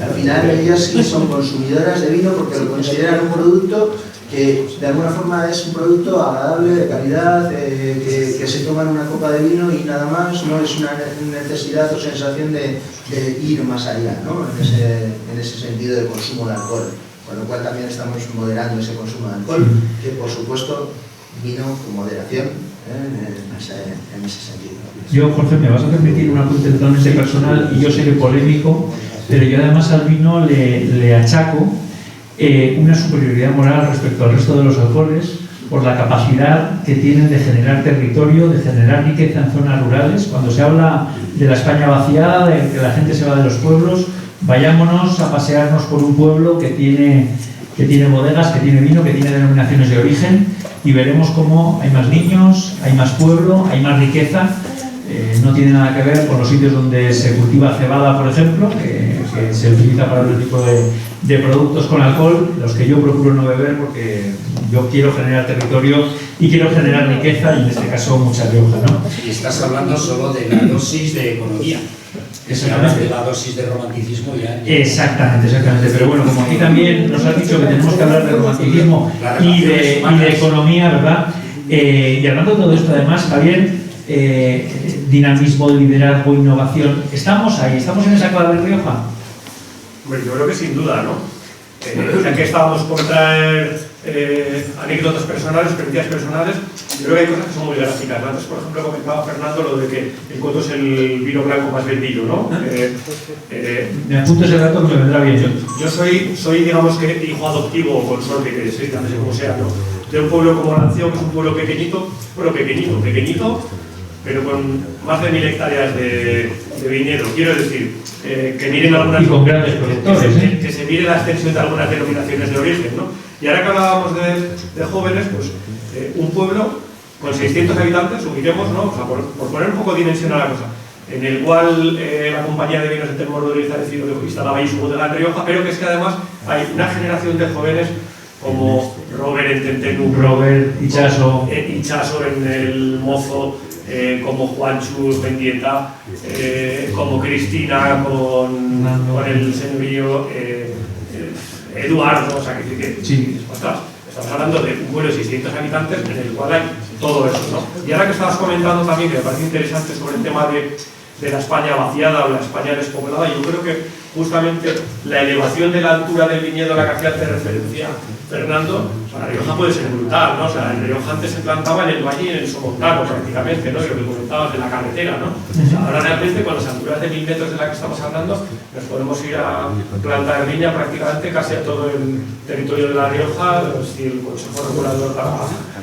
al final ellas sí son consumidoras de vino porque lo consideran un producto que de alguna forma es un producto agradable, de calidad, que se toman una copa de vino y nada más, no es una necesidad o sensación de ir más allá, ¿no? En ese sentido de consumo de alcohol. Con lo cual también estamos moderando ese consumo de alcohol, que por supuesto vino con moderación en ese sentido. Yo, Jorge, me vas a permitir un apunte totalmente personal y yo sé que polémico, pero yo además al vino le achaco una superioridad moral respecto al resto de los alcoholes por la capacidad que tienen de generar territorio, de generar riqueza en zonas rurales. Cuando se habla de la España vaciada, de que la gente se va de los pueblos, vayámonos a pasearnos por un pueblo que tiene bodegas, que tiene vino, que tiene denominaciones de origen y veremos cómo hay más niños, hay más pueblo, hay más riqueza. No tiene nada que ver con los sitios donde se cultiva cebada, por ejemplo, que se utiliza para otro tipo de productos con alcohol, los que yo procuro no beber porque yo quiero generar territorio y quiero generar riqueza y en este caso mucha Rioja, ¿no? Y estás hablando solo de la dosis de economía. Si hablas de la dosis de romanticismo ya... Exactamente. Pero bueno, como aquí también nos has dicho que tenemos que hablar de romanticismo y de economía, ¿verdad? Y hablando de todo esto, además, Javier, dinamismo, liderazgo, innovación, ¿estamos ahí? ¿Estamos en esa clave de Rioja? Bueno, yo creo que sin duda, ¿no? Ya que estábamos por traer anécdotas personales, experiencias personales, yo creo que hay cosas que son muy gráficas. Antes, por ejemplo, comentaba Fernando lo de que el Coto es el vino blanco más vendido, ¿no? Me apunto ese dato que me vendrá bien. Yo soy, digamos que, hijo adoptivo o consorte, que sí, no sé cómo sea, ¿no? De un pueblo como Lancio, que es un pueblo pequeñito, pero con más de 1000 hectáreas de viñedo. Quiero decir, que miren algunas... Y con grandes productores, que se mire la extensión de algunas denominaciones de origen, ¿no? Y ahora que hablábamos de jóvenes, pues un pueblo con 600 habitantes, ubiquemos, ¿no? O sea, por poner un poco de dimensión a la cosa, en el cual la compañía de vinos de Termodoriz ha decidido que instalaba ahí su bodega en Rioja, pero que es que además hay una generación de jóvenes como Robert en Tentenú, Robert, Ichaso en el Mozo, como Juanchu en Dieta, como Cristina con el señorío, Eduardo, o sea, que sí. Ostras, estamos hablando de un pueblo de 600 habitantes en el cual hay todo eso, ¿no? Y ahora que estabas comentando también, que me parece interesante sobre el tema de la España vaciada o la España despoblada, yo creo que justamente la elevación de la altura del viñedo a la que hacía referencia Fernando, para Rioja puede ser brutal, ¿no? O sea, en Rioja antes se plantaba en el valle y en el somontano prácticamente, ¿no? Y lo que comentabas de la carretera, ¿no? O sea, ahora realmente con las alturas de 1000 metros de la que estamos hablando, nos podemos ir a plantar viña prácticamente casi a todo el territorio de la Rioja, si el Consejo Regulador da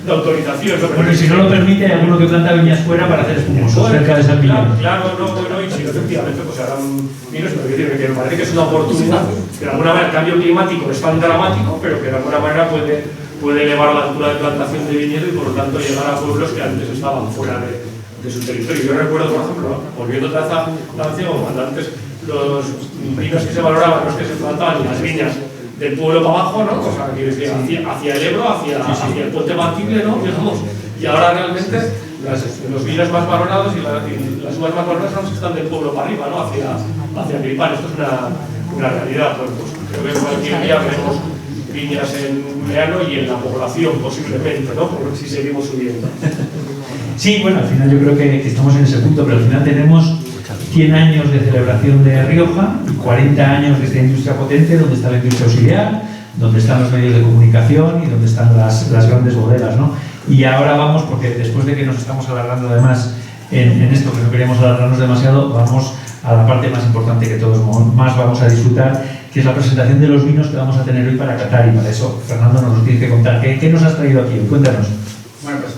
la autorización, ¿no? Bueno, y si no lo permite, hay alguno que planta viñas fuera para hacer espumosos cerca de San Miguel. Claro, no, bueno, y si no, efectivamente, pues harán vinos, pero que me parece que es una oportunidad, que de alguna manera el cambio climático es tan dramático, pero que de alguna manera puede elevar la altura de plantación de viñedo y por lo tanto llegar a pueblos que antes estaban fuera de su territorio. Yo recuerdo, por ejemplo, volviendo otra vez a Lancio, cuando antes los vinos que se valoraban, los que se plantaban en las viñas del pueblo para abajo, ¿no? O sea, quiero decir, hacia el Ebro, hacia el puente Batible, ¿no? Digamos. Y ahora realmente los vinos más valorados y las uvas más valoradas son los que están del pueblo para arriba, ¿no? Hacia Agripán. Esto es una realidad. Pues creo que cualquier día veremos viñas en Uleano y en la población posiblemente, ¿no? Por si seguimos subiendo. Sí, bueno, al final yo creo que estamos en ese punto, pero al final tenemos 100 años de celebración de Rioja y 40 años de esta industria potente, donde está la industria auxiliar, donde están los medios de comunicación y donde están las grandes bodegas, ¿no? Y ahora vamos, porque después de que nos estamos alargando además en esto, que no queríamos alargarnos demasiado, vamos a la parte más importante que todos más vamos a disfrutar, que es la presentación de los vinos que vamos a tener hoy para catar, y para eso Fernando nos lo tiene que contar. ¿Qué nos has traído aquí? Cuéntanos. Bueno, pues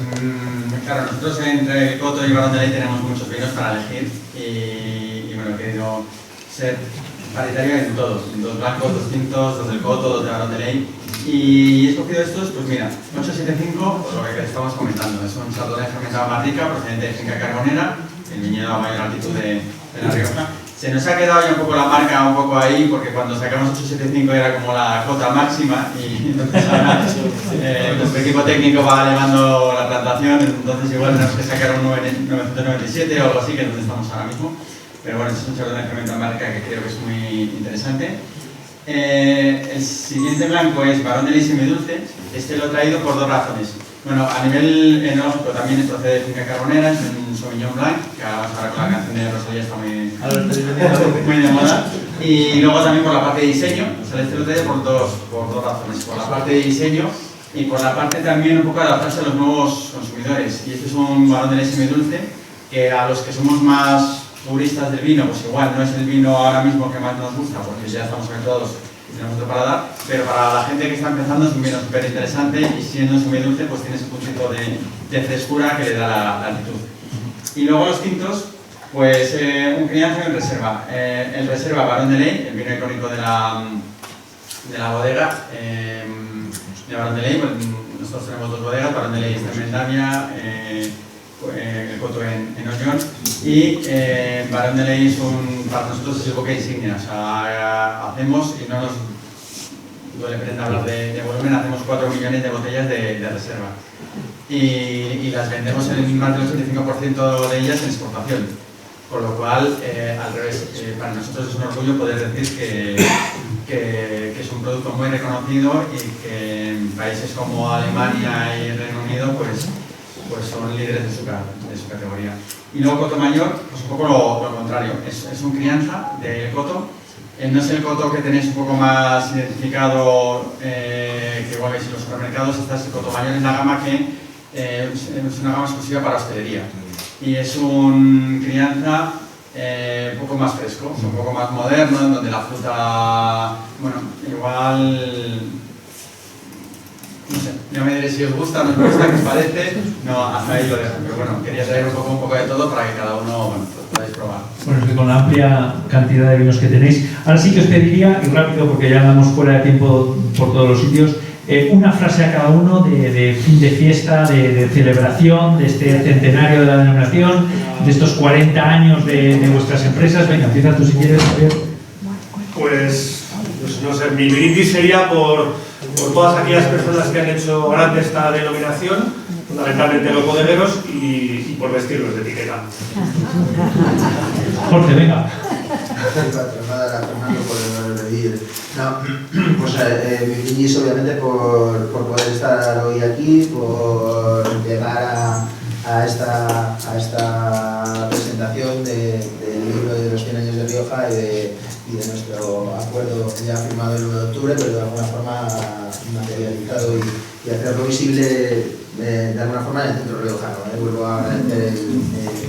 claro, nosotros entre Coto y Barón de Ley tenemos muchos vinos para elegir y bueno, he querido ser paritario en todos, dos blancos, dos tintos, dos del Coto, dos de Barón de Ley, y he escogido estos, pues mira, 875, por lo que estamos comentando, es un chardonnay fermentado más rica, procedente de finca carbonera, el viñedo a mayor altitud de La Rioja, Se nos ha quedado ya un poco la marca un poco ahí, porque cuando sacamos 875 era como la cota máxima y entonces ahora nuestro equipo técnico va elevando la plantación, entonces igual tenemos que sacar un 997 o algo así, que es donde estamos ahora mismo. Pero bueno, este es un chardonnay de incremento de marca que creo que es muy interesante. El siguiente blanco es Barón de Ley semidulce. Este lo he traído por dos razones. Bueno, a nivel enológico también procede de finca carbonera, es un Sauvignon Blanc, que ahora con la canción de Rosalía está muy de moda. Y luego también por la parte de diseño, o sea, este lo he traído por dos razones. Por la parte de diseño y por la parte también un poco de adaptarse a los nuevos consumidores. Y este es un Barón de Ley semidulce, que a los que somos más puristas del vino, pues igual no es el vino ahora mismo que más nos gusta, porque ya estamos habituados y tenemos otro paladar, pero para la gente que está empezando es un vino súper interesante y siendo semidulce pues tiene ese puntito de frescura que le da la altitud. Y luego los tintos, pues un crianza en reserva. El reserva Barón de Ley, el vino icónico de la bodega de Barón de Ley. Pues, nosotros tenemos dos bodegas, Barón de Ley está en Mendavia, el coto en Ollón, y Barón de Ley para nosotros es el buque insignia. O sea, hacemos, y no nos duele prenda hablar de volumen, hacemos 4 millones de botellas de reserva y las vendemos en más del 85% de ellas en exportación, por lo cual al revés, para nosotros es un orgullo poder decir que es un producto muy reconocido y que en países como Alemania y el Reino Unido pues son líderes de su categoría. Y luego Coto Mayor, pues un poco lo contrario, es un crianza de coto. No es el coto que tenéis un poco más identificado, que igual veis en los supermercados. Esta es el Coto Mayor, es la gama que es una gama exclusiva para hostelería. Y es un crianza un poco más fresco, un poco más moderno, en donde la fruta, bueno, igual... No sé, ya me diré si os gusta, no os gusta, qué os parece, no, hasta ahí lo dejo, pero bueno, quería traer un poco de todo para que cada uno, bueno, pues podáis probar. Bueno, es que con la amplia cantidad de vinos que tenéis, ahora sí que os pediría, y rápido porque ya andamos fuera de tiempo por todos los sitios, una frase a cada uno de fin de fiesta, de celebración, de este centenario de la denominación, de estos 40 años de vuestras empresas. Venga, empieza tú si quieres, Javier. Pues no sé, mi brindis sería por todas aquellas personas que han hecho grande esta denominación, fundamentalmente los bodegueros, y por vestirlos de etiqueta. Jorge, venga. No, pues mi brindis obviamente por poder estar hoy aquí, por llegar a esta presentación del libro de los 100 años de Rioja y de nuestro acuerdo ya firmado el 1 de octubre, pero de alguna forma materializado y hacerlo visible de alguna forma en el centro riojano. Vuelvo a agradecer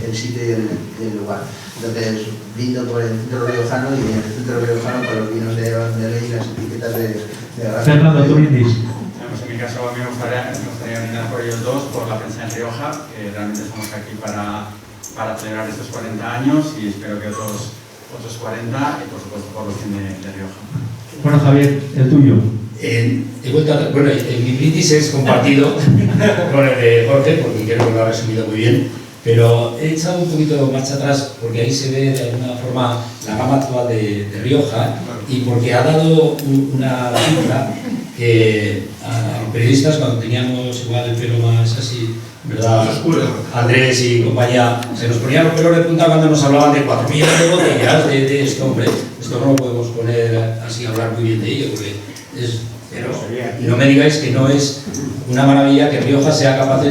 el sitio y el lugar. Entonces, brindo por el centro riojano y en el centro riojano por los vinos de ley y las etiquetas de garrafa. Fernando, tú brindis. Pues en mi caso a mí me gustaría brindar por ellos dos, por la prensa en Rioja, que realmente estamos aquí para celebrar estos 40 años y espero que otros 40 y por supuesto por los 100 de Rioja. Bueno, Javier, el tuyo. He vuelto bueno, mi brindis es compartido con el de Jorge, porque creo que lo ha resumido muy bien, pero he echado un poquito marcha atrás porque ahí se ve de alguna forma la gama actual de Rioja y porque ha dado una cifra que a los periodistas, cuando teníamos igual el pelo más así, ¿verdad? Andrés y compañía, se nos ponían los pelos de punta cuando nos hablaban de 4 millones de botellas de esto, hombre, esto no lo podemos poner así, hablar muy bien de ello, porque pero no me digáis que no es una maravilla que Rioja sea capaz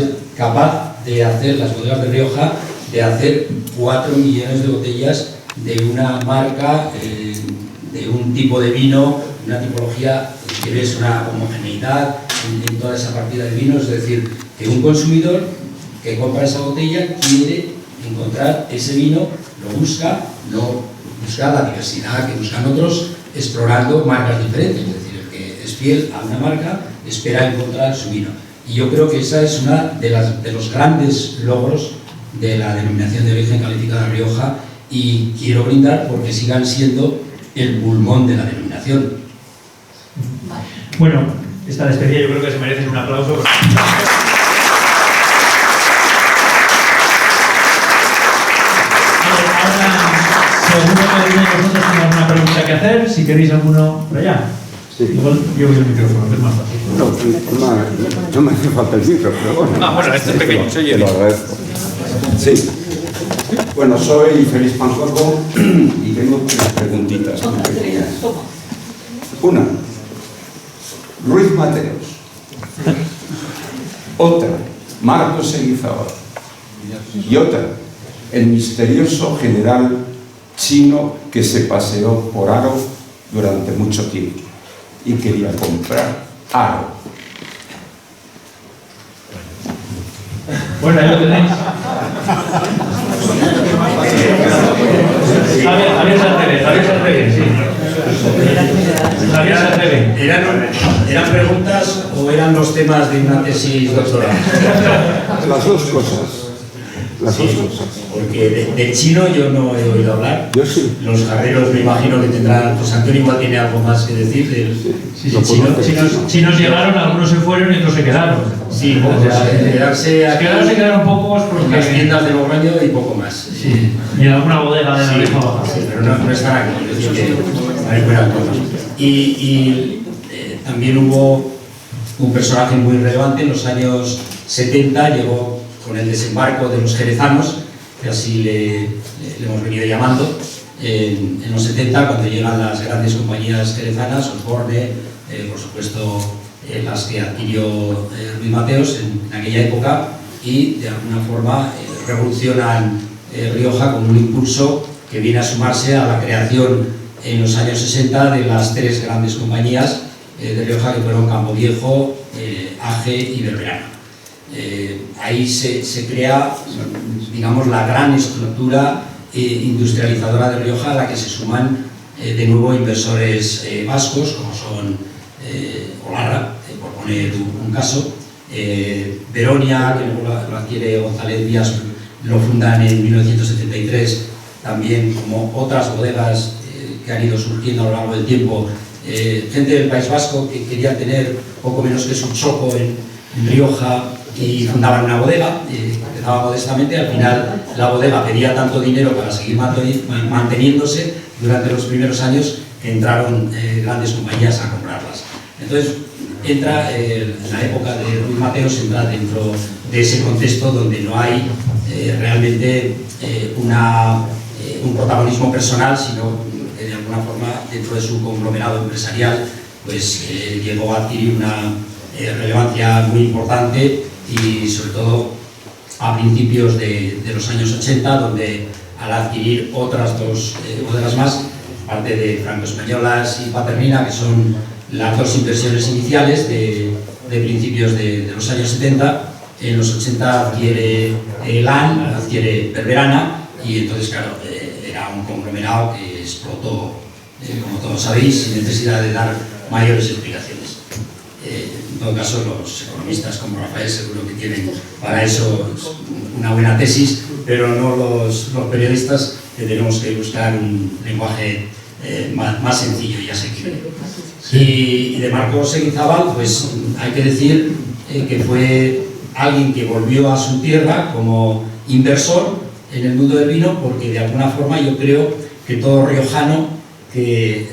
de hacer, las bodegas de Rioja, de hacer 4 millones de botellas de una marca, de un tipo de vino, una tipología que ves una homogeneidad en toda esa partida de vinos, es decir, que un consumidor que compra esa botella quiere encontrar ese vino, lo busca, no busca la diversidad que buscan otros explorando marcas diferentes, es decir, el que es fiel a una marca espera encontrar su vino. Y yo creo que esa es una de los grandes logros de la denominación de origen calificada Rioja y quiero brindar porque sigan siendo el pulmón de la denominación. Bueno, esta despedida yo creo que se merece un aplauso. Ahora Seguro que alguno de vosotros tiene alguna pregunta que hacer. Si queréis alguno por allá. Sí. Igual llevo el micrófono, que es más fácil. No me hace falta el micro, pero bueno. Bueno, este es pequeño, soy Te yo. lo agradezco. Sí. Bueno, soy Félix Pancorbo y tengo 3 preguntitas muy pequeñas. Una, Ruiz Mateos. Otra, Marcos Seguizábal. Y otra, el misterioso general chino que se paseó por Haro durante mucho tiempo y quería comprar Haro. Bueno, ahí lo tenéis. Javier se atreve, sí. Javier se atreve. ¿Eran preguntas o eran los temas de una tesis doctoral? Las dos cosas. Las dos cosas. Porque de chino yo no he oído hablar. Yo sí. Los jarreros me imagino que tendrán, pues Antonio igual tiene algo más que decir del Lo chino. conoce. Chinos llegaron, algunos se fueron y otros se quedaron. Sí, O pocos. sea, Quedarse aquí se quedaron pocos en las porque... tiendas de Logroño y poco más. Sí, y en alguna bodega de la Rioja Baja. Sí, pero no están aquí, es decir, que ahí fuera todos. Y también hubo un personaje muy relevante en los años 70, llegó con el desembarco de los jerezanos, que así le hemos venido llamando, en los 70, cuando llegan las grandes compañías jerezanas, Osborne, por supuesto las que adquirió Ruiz Mateos en aquella época, y de alguna forma revolucionan Rioja con un impulso que viene a sumarse a la creación en los años 60 de las 3 grandes compañías de Rioja, que fueron Campo Viejo, AGE y Berberana. Ahí se crea, digamos, la gran estructura industrializadora de Rioja, a la que se suman de nuevo inversores vascos, como son Olarra, por poner un caso, Veronia, que luego lo adquiere González Díaz, lo fundan en 1973, también como otras bodegas que han ido surgiendo a lo largo del tiempo, gente del País Vasco que quería tener poco menos que su choco en Rioja y fundaban una bodega, empezaba modestamente, al final la bodega pedía tanto dinero para seguir manteniéndose durante los primeros años que entraron grandes compañías a comprarlas. Entonces entra la época de Ruiz Mateos, entra dentro de ese contexto donde no hay realmente un protagonismo personal, sino que de alguna forma dentro de su conglomerado empresarial pues llegó a adquirir una relevancia muy importante, y sobre todo a principios de los años 80, donde al adquirir otras 2 bodegas más, parte de Franco Españolas y Paternina, que son las 2 inversiones iniciales de principios de los años 70, en los 80 adquiere LAN, adquiere Berberana, y entonces claro, era un conglomerado que explotó, como todos sabéis, sin necesidad de dar mayores explicaciones. En todo caso, los economistas como Rafael seguro que tienen para eso una buena tesis, pero no los periodistas, que tenemos que buscar un lenguaje más sencillo y asequible. Y de Marcos Seguizábal, pues hay que decir que fue alguien que volvió a su tierra como inversor en el mundo del vino, porque de alguna forma yo creo que todo riojano que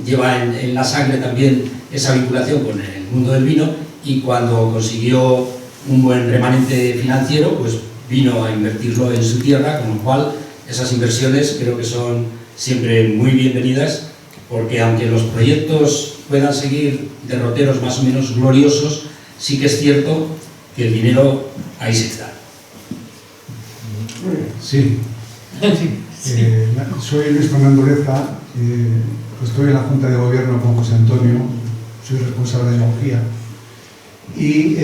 lleva en la sangre también esa vinculación con el mundo del vino, y cuando consiguió un buen remanente financiero, pues vino a invertirlo en su tierra, con lo cual esas inversiones creo que son siempre muy bienvenidas, porque aunque los proyectos puedan seguir derroteros más o menos gloriosos, sí que es cierto que el dinero ahí se queda. Sí. Soy Luis Fernando Leza, estoy en la Junta de Gobierno con José Antonio, soy responsable de Energía. Y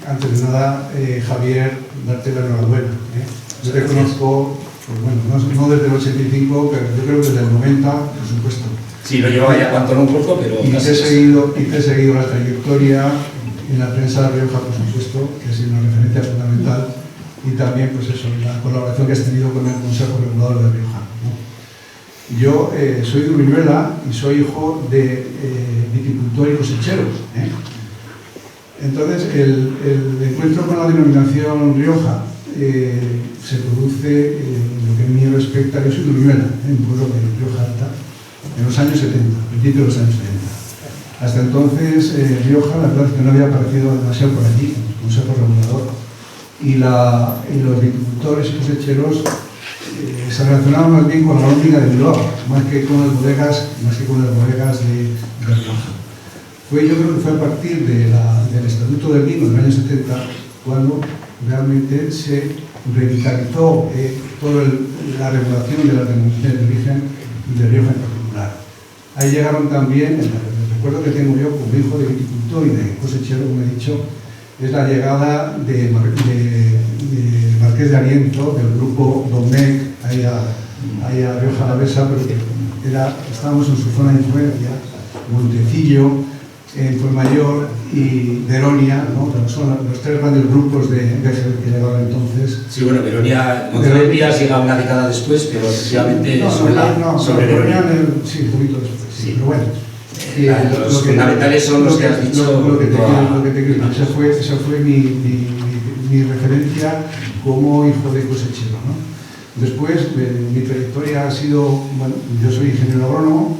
antes de nada, Javier, darte la enhorabuena. Yo te conozco, pues bueno, no desde el 85, pero yo creo que desde el 90, por supuesto. Sí, lo llevaba ya cuanto un poco, pero... Y te he seguido la trayectoria en la prensa de Rioja, por supuesto, que ha sido una referencia fundamental, y también, pues eso, la colaboración que has tenido con el Consejo Regulador de Rioja, ¿no? Yo soy de Uruñuela y soy hijo de viticultor y cosechero, ¿eh? Entonces, el encuentro con la denominación Rioja se produce en que a mí respecta, yo soy de Uruñuela, un pueblo de Rioja Alta, en los años 70, principios de los años 70. Hasta entonces, Rioja, la verdad es que no había aparecido demasiado por allí, en el Consejo Regulador, y los viticultores y cosecheros se relacionaban más bien con la óptica de Bilbao, más que con las bodegas de Rioja. Yo creo que fue a partir del Estatuto del Vino del año 70 cuando realmente se revitalizó toda la regulación de las denominaciones de origen y de Rioja en particular. Ahí llegaron también, el recuerdo que tengo yo como hijo de viticultor y de cosechero, como he dicho, es la llegada de Marqués de Ariento, del grupo Domecq, ahí a Rioja Alavesa, pero estábamos en su zona de influencia, Montecillo, en Fuenmayor y Veronia, ¿no? Son los tres grandes grupos de que llegaban entonces. Sí, bueno, Veronia, González Díaz llega una década después, pero efectivamente sobre Veronia. Sí, un poquito después, sí, pero bueno. Los fundamentales son los que has dicho. Lo que te quiero decir, esa fue mi referencia como hijo de cosechero, ¿no? Después, mi trayectoria ha sido, bueno, yo soy ingeniero agrónomo,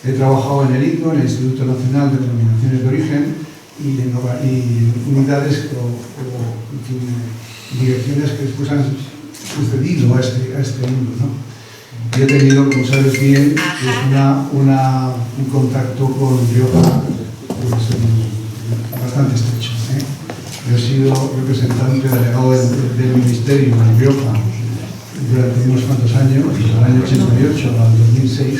he trabajado en el ICNO, en el Instituto Nacional de Denominaciones de Origen, y unidades o direcciones que después han sucedido a este mundo, ¿no? Y he tenido, como sabes bien, un contacto con Rioja bastante estrecho. Yo he sido representante delegado del Ministerio en Rioja durante unos cuantos años, desde el año 88 al 2006.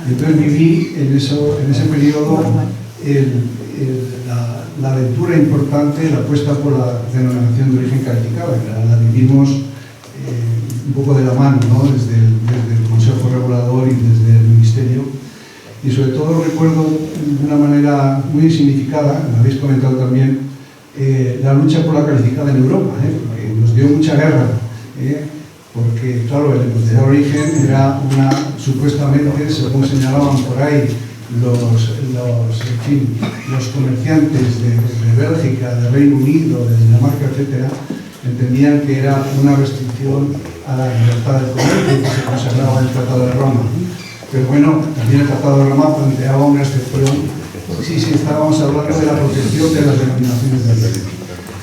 Entonces viví en ese periodo la aventura importante, la apuesta por la denominación de origen calificada, que la vivimos un poco de la mano, ¿no? desde el Consejo Regulador y desde el Ministerio. Y sobre todo recuerdo de una manera muy significada, me habéis comentado también, la lucha por la calificada en Europa, porque nos dio mucha guerra. Porque, claro, el embotellado de origen era supuestamente, según señalaban por ahí los comerciantes de Bélgica, de Reino Unido, de Dinamarca, etc., entendían que era una restricción a la libertad del comercio que se consagraba en el Tratado de Roma. Pero bueno, también el Tratado de Roma planteaba una excepción, sí, estábamos hablando de la protección de las denominaciones de origen.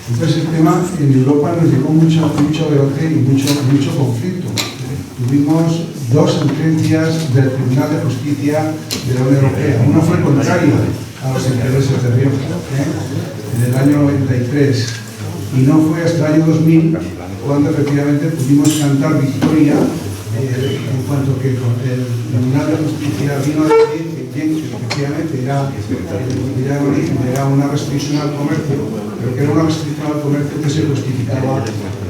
Entonces el tema en Europa nos llevó mucho debate y mucho conflicto. Tuvimos dos sentencias del Tribunal de Justicia de la Unión Europea. Una fue contraria a los intereses de Rioja, en el año 93, y no fue hasta el año 2000 cuando efectivamente pudimos cantar victoria en cuanto que el Tribunal de Justicia vino a decir que efectivamente era una restricción al comercio, pero que era una restricción al comercio que se justificaba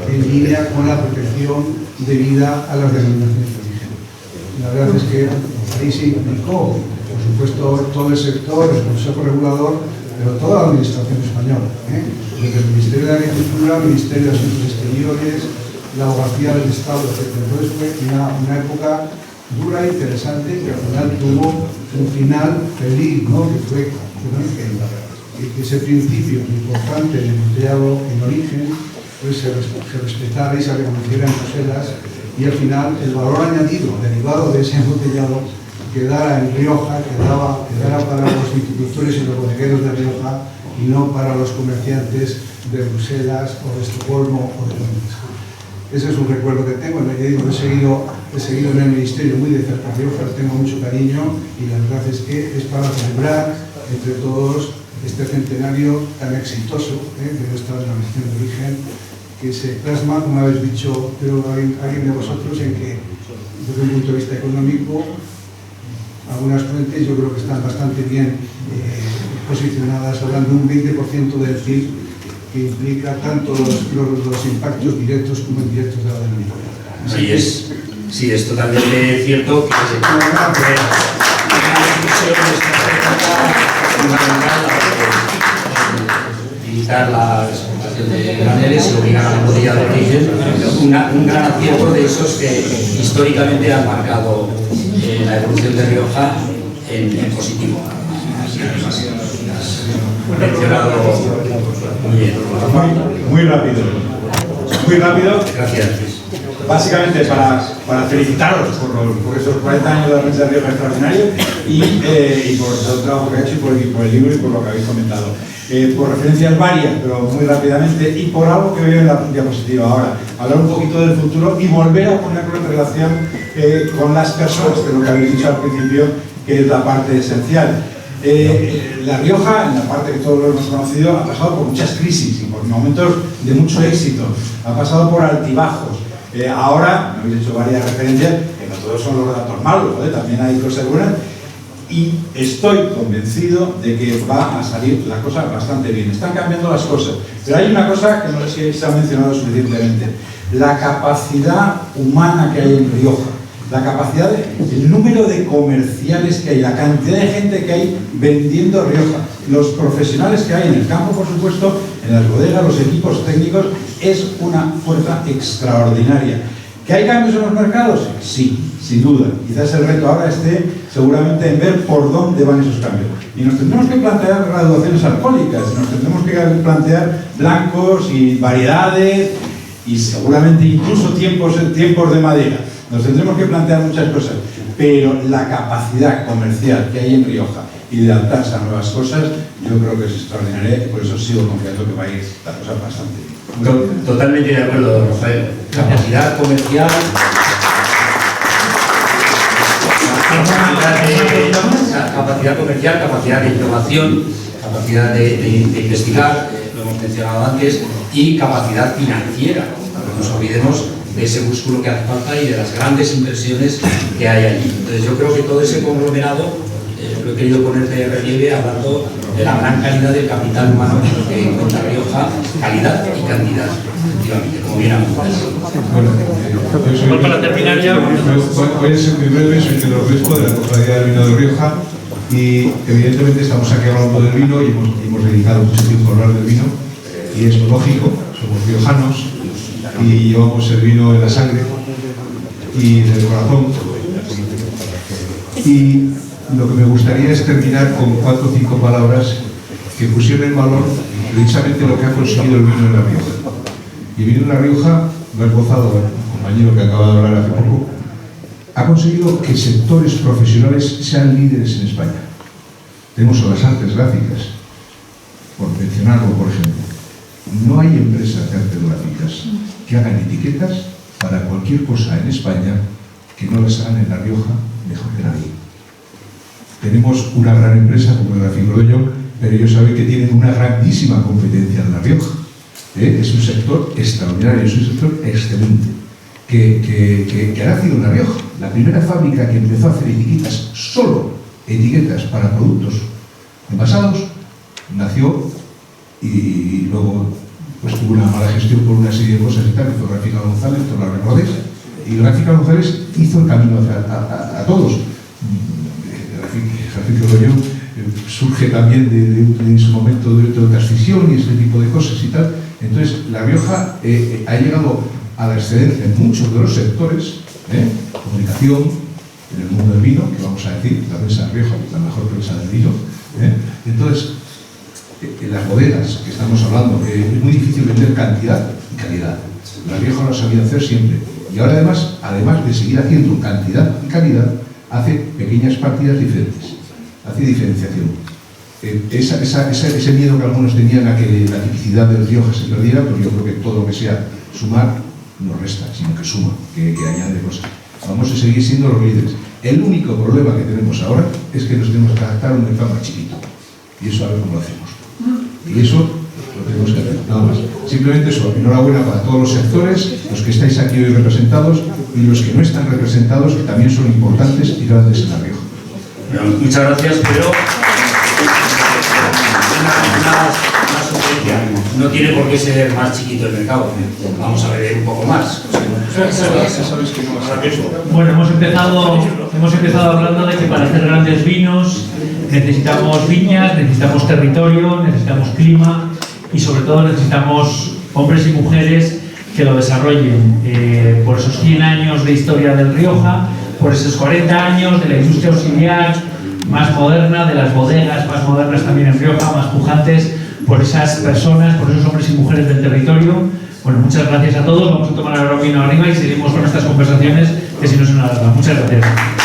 en línea con la protección debida a las denominaciones de origen. La verdad es que ahí se implicó, por supuesto, todo el sector, el Consejo Regulador, pero toda la Administración española, desde el Ministerio de Agricultura, el Ministerio de Asuntos Exteriores, la Abogacía del Estado, etc. Entonces fue una época dura e interesante que al final tuvo un final feliz, ¿no? Que fue que ese principio importante del embotellado en origen pues se respetara y se reconociera en Bruselas, y al final el valor añadido derivado de ese embotellado quedara en Rioja, quedara para los viticultores y los bodegueros de Rioja y no para los comerciantes de Bruselas o de Estocolmo o de Londres. Ese es un recuerdo que tengo. He seguido en el Ministerio muy de cerca a Rioja, tengo mucho cariño, y la verdad es que es para celebrar entre todos este centenario tan exitoso de nuestra denominación de origen, que se plasma, como habéis dicho, pero alguien de vosotros, en que desde un punto de vista económico algunas fuentes yo creo que están bastante bien posicionadas, hablando de un 20% del PIB, que implica tanto los impactos directos como indirectos de la denominación. Sí, es totalmente cierto que se una discusión fundamental limitar la exportación de graneles y obligar a la embotellado de origen, un gran acierto de esos que históricamente han marcado la evolución de Rioja en positivo. Mencionado muy bien. Muy rápido. Gracias. básicamente para felicitaros por esos 40 años de la prensa de Rioja extraordinario y por todo el trabajo que ha hecho y por el libro y por lo que habéis comentado. Por referencias varias, pero muy rápidamente, y por algo que veo en la diapositiva ahora, hablar un poquito del futuro y volver a ponerlo en relación con las personas, que es lo que habéis dicho al principio, que es la parte esencial. La Rioja, en la parte que todos lo hemos conocido, ha pasado por muchas crisis y por momentos de mucho éxito, ha pasado por altibajos. Ahora, me habéis hecho varias referencias, que no todos son los datos malos, también hay cosas buenas, y estoy convencido de que va a salir la cosa bastante bien. Están cambiando las cosas, pero hay una cosa que no sé si se ha mencionado suficientemente: la capacidad humana que hay en Rioja, la capacidad, el número de comerciales que hay, la cantidad de gente que hay vendiendo Rioja, los profesionales que hay en el campo, por supuesto, en las bodegas, los equipos técnicos, es una fuerza extraordinaria. ¿Que hay cambios en los mercados? Sí, sin duda. Quizás el reto ahora esté seguramente en ver por dónde van esos cambios. Y nos tendremos que plantear graduaciones alcohólicas, nos tendremos que plantear blancos y variedades y seguramente incluso tiempos de madera. Nos tendremos que plantear muchas cosas, pero la capacidad comercial que hay en Rioja y de adaptarse a nuevas cosas, yo creo que es extraordinaria y por eso sigo confiando que va a ir la cosa bastante bien. Totalmente de acuerdo, Rafael. Capacidad comercial, capacidad de innovación, capacidad de investigar, lo hemos mencionado antes, y capacidad financiera. No nos olvidemos de ese músculo que hace falta y de las grandes inversiones que hay allí. Entonces yo creo que todo ese conglomerado lo he querido poner de relieve hablando de la gran calidad del capital humano que encuentra Rioja, calidad y cantidad, efectivamente, como bien apuntas. Bueno, para terminar ya... Voy a ser muy breve, soy Pedro Crespo, de la Cofradía del Vino de Rioja, y evidentemente estamos aquí hablando del vino y hemos dedicado mucho tiempo a hablar del vino, y es lógico, somos riojanos y llevamos el vino en la sangre y en el corazón. Y lo que me gustaría es terminar con 4 o 5 palabras que pusieron en valor precisamente lo que ha conseguido el vino en La Rioja. Y el vino en La Rioja, lo ha esbozado el compañero que acaba de hablar hace poco, ha conseguido que sectores profesionales sean líderes en España. Tenemos a las artes gráficas, por mencionarlo, por ejemplo. No hay empresas de artes gráficas que hagan etiquetas para cualquier cosa en España que no las hagan en La Rioja mejor que nadie. Tenemos una gran empresa como Gráfico de Young, pero ellos saben que tienen una grandísima competencia en La Rioja. Es un sector extraordinario, es un sector excelente, que ha nacido en La Rioja. La primera fábrica que empezó a hacer etiquetas, solo etiquetas para productos envasados, nació y luego pues tuvo una mala gestión por una serie de cosas y tal, que fue Gráfica González, todos la recordéis, y Gráfica González hizo el camino a todos. Gráfico de Young surge también en su momento de transfisión y ese tipo de cosas y tal. Entonces, La Rioja ha llegado a la excelencia en muchos de los sectores, comunicación, en el mundo del vino, que vamos a decir, la prensa de Rioja, la mejor prensa del vino. Entonces, en las bodegas que estamos hablando, es muy difícil vender cantidad y calidad. La Rioja lo ha sabido hacer siempre. Y ahora además de seguir haciendo cantidad y calidad, hace pequeñas partidas diferentes, hace diferenciación. Ese miedo que algunos tenían a que la tipicidad de Rioja se perdiera, pues yo creo que todo lo que sea sumar no resta, sino que suma, que añade cosas. Vamos a seguir siendo los líderes. El único problema que tenemos ahora es que nos tenemos que adaptar a un mercado más chiquito. Y eso a ver cómo lo hacemos. Y eso lo tenemos que hacer, nada más. Simplemente eso, enhorabuena para todos los sectores, los que estáis aquí hoy representados y los que no están representados, que también son importantes y grandes en La Rioja. Bueno, muchas gracias, pero una sugerencia. No tiene por qué ser más chiquito el mercado. Vamos a ver un poco más. Bueno, hemos empezado hablando de que para hacer grandes vinos necesitamos viñas, necesitamos territorio, necesitamos clima y sobre todo necesitamos hombres y mujeres que lo desarrollen. Por esos 100 años de historia del Rioja, por esos 40 años de la industria auxiliar más moderna, de las bodegas más modernas también en Rioja, más pujantes, por esas personas, por esos hombres y mujeres del territorio, Bueno, muchas gracias a todos. Vamos a tomar ahora un vino arriba y seguimos con estas conversaciones que si no son alargadas. Muchas gracias.